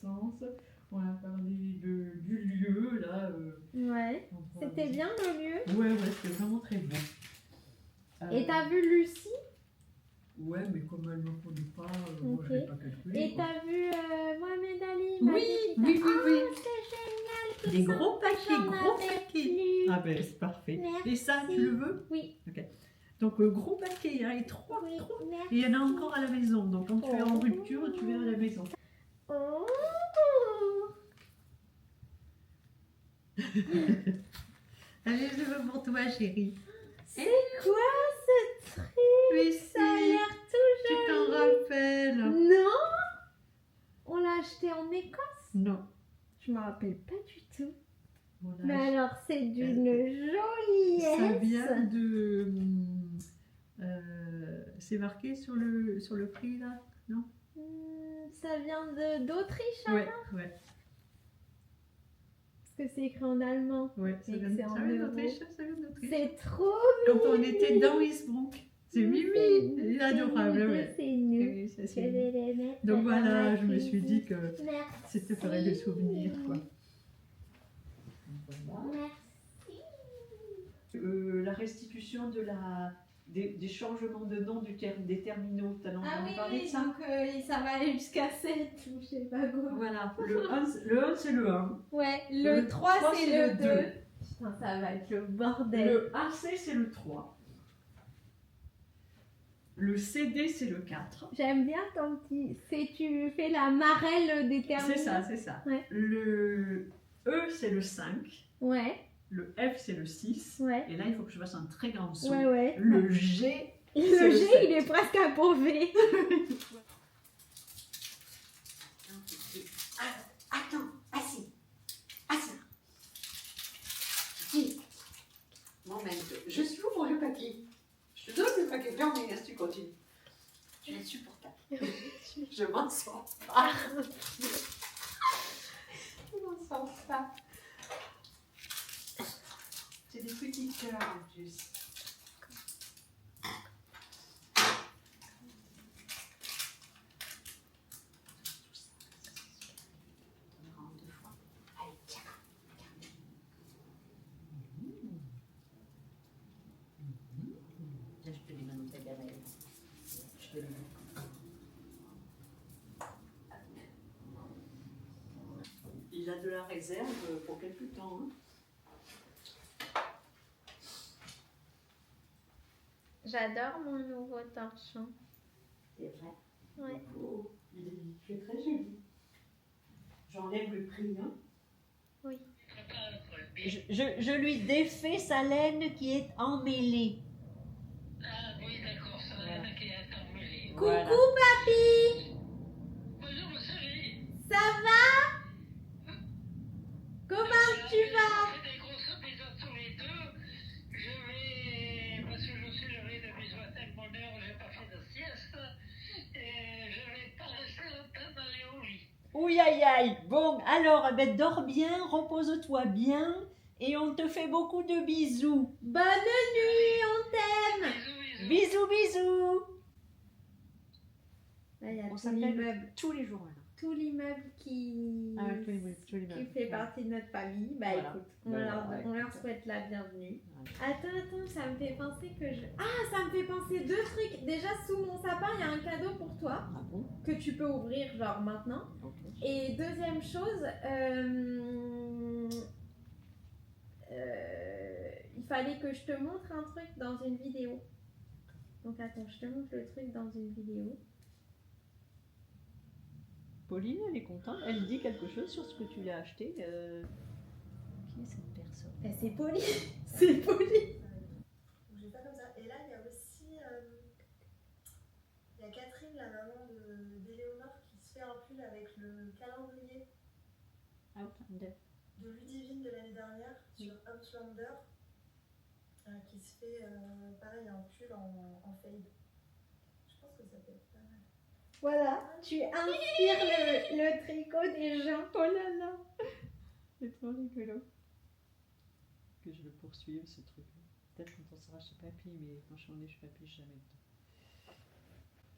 naissance. On a parlé du lieu, là. Ouais. C'était bien le lieu. Ouais, c'était vraiment très bon. Et t'as vu Lucie? Ouais, mais comme elle ne me connaît pas, moi je Ok. l'ai pas calculé. Et quoi. t'as vu Mohamed Ali? Oui, oui, oui, oui. C'est génial. Des gros paquets, j'en gros avais paquets. plus. Ah ben c'est parfait. Merci. Et ça, tu le veux? Oui. Ok. Donc gros paquet, hein, et trois. Oui, Et il y en a merci. encore à la maison. Donc quand tu es en Oh. rupture, tu viens à la maison. Oh. Allez, je veux pour toi, chérie. C'est quoi ce truc? Mais Ça a si, l'air tout tu t'en rappelles? Non. On l'a acheté en Écosse? Non. Je me rappelle pas du tout. On a Mais acheté- alors c'est d'une joliesse. Ça vient de... c'est marqué sur le prix, là? Non? Ça vient d'Autriche, hein? Ouais, ouais. Parce que c'est écrit en allemand. Ouais, ça Et vient que c'est en euros. d'Autriche, ça vient d'Autriche. C'est trop Quand on était dans Innsbruck. C'est Mimi, il est adorable. Ouais. C'est nul. Oui, ça, Je c'est vais les mettre Donc dans voilà, ma je me suis cuisine. dit que Merci. c'était pareil de souvenirs, quoi. Merci. La restitution des changements de nom des terminaux, t'as entendu parler de ça? donc ça va aller jusqu'à 7 ou je sais pas quoi. Voilà, le 1 c'est le 1. Ouais, le 3 3, c'est c'est le le 2. deux. Putain, ça va être le bordel. Le AC c'est le 3. Le CD c'est le 4. J'aime bien ton petit... Tu fais la marelle des terminaux. C'est ça, c'est ça. Ouais. Le E c'est le 5. Ouais, Le F c'est le 6. ouais. Et là il faut que je fasse un très grand saut. Ouais, ouais. Le G, Le c'est G, sept. il est presque approuvé. Attends, assis. Assis. Dis. Moment, je s'ouvre le papier. Je te donne le paquet blanc, mais tu continues. Tu es insupportable. Je m'en sors pas. Je m'en sors pas. C'est des petits cœurs en plus. Allez, tiens. Là, je te les mets dans ta gamelle. Je te les mets. Il a de la réserve pour quelques temps. Hein. J'adore mon nouveau torchon. C'est vrai. Ouais. Oh, il fait très joli. J'enlève le prix, hein. Oui. Je lui défais sa laine qui est emmêlée. Ah oui, d'accord, ça va être qui est emmêlé. Voilà. Coucou papy. Bonjour, ma chérie. Ça va? Comment tu vas? Je fais des grosses bisous à tous les deux. Je vais, parce que je suis levé de bisous à telle bonne heure, j'ai pas fait de sieste. Et je vais pas rester longtemps d'aller au lit. Ouïe aïe aïe. Bon, alors, eh ben, dors bien, repose-toi bien et on te fait beaucoup de bisous. Bonne nuit, on t'aime. Bisous, bisous. Bisous, bisous. Là, il y a On tout s'appelle l'immeuble. tous les jours. Là. Tout l'immeuble qui... Ah, tous les qui immeubles. fait partie de notre famille. Bah Voilà. écoute, Voilà, on leur écoute. souhaite la bienvenue. Voilà. Attends, ça me fait penser que je... Ah, ça me fait penser deux trucs. Déjà, sous mon sapin, il y a un cadeau pour toi Ah bon? que tu peux ouvrir genre maintenant. Ok. Et deuxième chose, il fallait que je te montre un truc dans une vidéo. Donc attends, je te montre le truc dans une vidéo. Pauline, elle est contente. Elle dit quelque chose sur ce que tu l'as acheté. Qui est cette personne? Eh, c'est poli, c'est poli. Je vais faire comme ça. Et là, il y a aussi il y a Catherine, la maman d'Éléonore, qui se fait un pull avec le calendrier Outlander. de Ludivine de l'année dernière sur Outlander, qui se fait pareil un pull en fade. Je pense que ça peut être pas mal. Voilà, tu inspires le tricot des gens. Oh là là! C'est trop rigolo. Que je le poursuive, ce truc. Peut-être quand on sera chez papy, mais quand je suis en chez papy, je suis jamais dedans.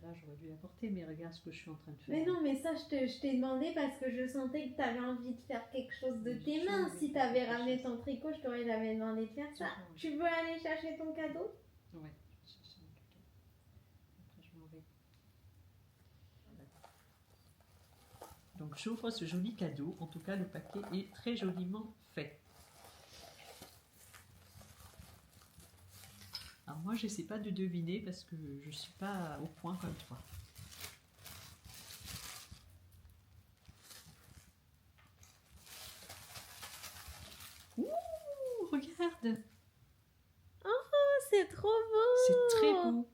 Là, j'aurais dû l'apporter, mais regarde ce que je suis en train de faire. Mais non, mais ça, je t'ai demandé parce que je sentais que tu avais envie de faire quelque chose de tes mains. Si tu avais ramené ton tricot, je t'aurais jamais demandé de faire ça. Tu veux aller chercher ton cadeau? Ouais, je vais chercher mon cadeau. Après, je m'en vais. Donc, j'ouvre ce joli cadeau. En tout cas, le paquet est très joliment fait. Alors moi, je n'essaie pas de deviner parce que je ne suis pas au point comme toi. Ouh, regarde! Oh, c'est trop beau! C'est très beau.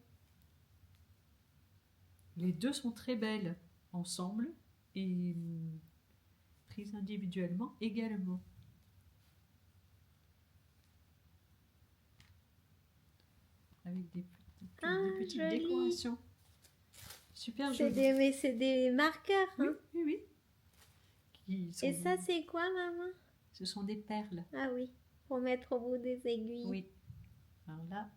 Les deux sont très belles ensemble et prises individuellement également. Avec des petites joli. décorations. Super C'est joli. mais c'est des marqueurs, Oui, hein? oui, oui. Qui sont- Et ça, c'est quoi, maman? Ce sont des perles. Ah oui, pour mettre au bout des aiguilles. Oui. Alors là,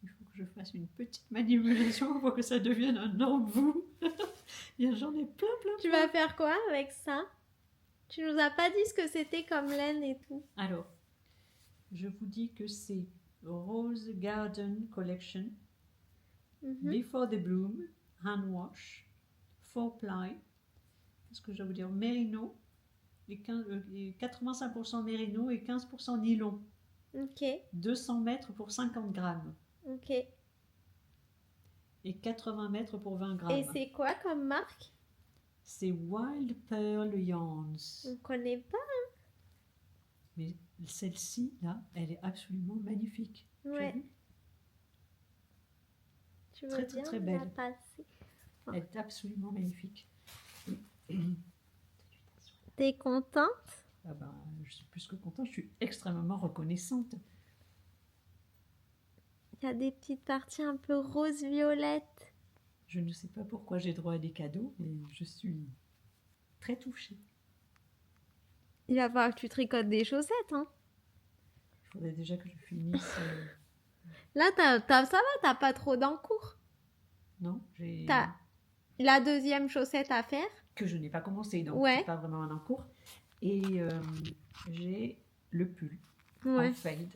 il faut que je fasse une petite manipulation pour que ça devienne un embout. J'en ai plein. Tu vas faire quoi avec ça? Tu nous as pas dit ce que c'était comme laine et tout. Alors, je vous dis que c'est Rose Garden Collection, Mhm. Before the Bloom, Hand Wash, 4-ply, qu'est-ce que je dois vous dire, Mérino, et 85% Mérino et 15% nylon, Ok, 200 mètres pour 50 grammes ok. et 80 mètres pour 20 Et grammes. c'est quoi comme marque? C'est Wild Pearl Yarns. On connaît pas. Mais celle-ci, là, elle est absolument magnifique. Tu as Ouais. vu? Tu veux Très, bien très me la belle. passer? Elle est absolument magnifique. T'es contente? Ah ben, je suis plus que contente, je suis extrêmement reconnaissante. Il y a des petites parties un peu rose-violette. Je ne sais pas pourquoi j'ai droit à des cadeaux, mais je suis très touchée. Il va falloir que tu tricotes des chaussettes, hein? Il faudrait déjà que je finisse. Là, ça va, t'as pas trop d'encours. Non, j'ai T'as la deuxième chaussette à faire. que je n'ai pas commencé, donc Ouais. c'est pas vraiment un encours. Et j'ai le pull Ouais. en fade.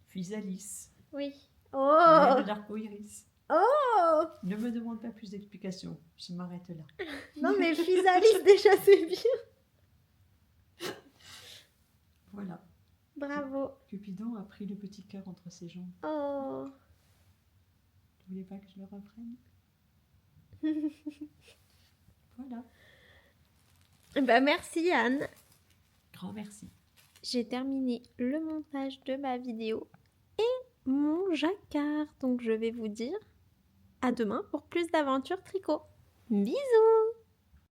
Physalis, Oui. laine Oh! d'arcoïris. Oh! Ne me demande pas plus d'explications, je m'arrête là. Non, mais Physalis, déjà, c'est bien. Voilà, Bravo. Cupidon a pris le petit cœur entre ses jambes. Oh. Tu voulais pas que je le reprenne? Voilà, Ben, merci, Anne. grand merci. J'ai terminé le montage de ma vidéo et mon jacquard. Donc, je vais vous dire à demain pour plus d'aventures tricot. Bisous!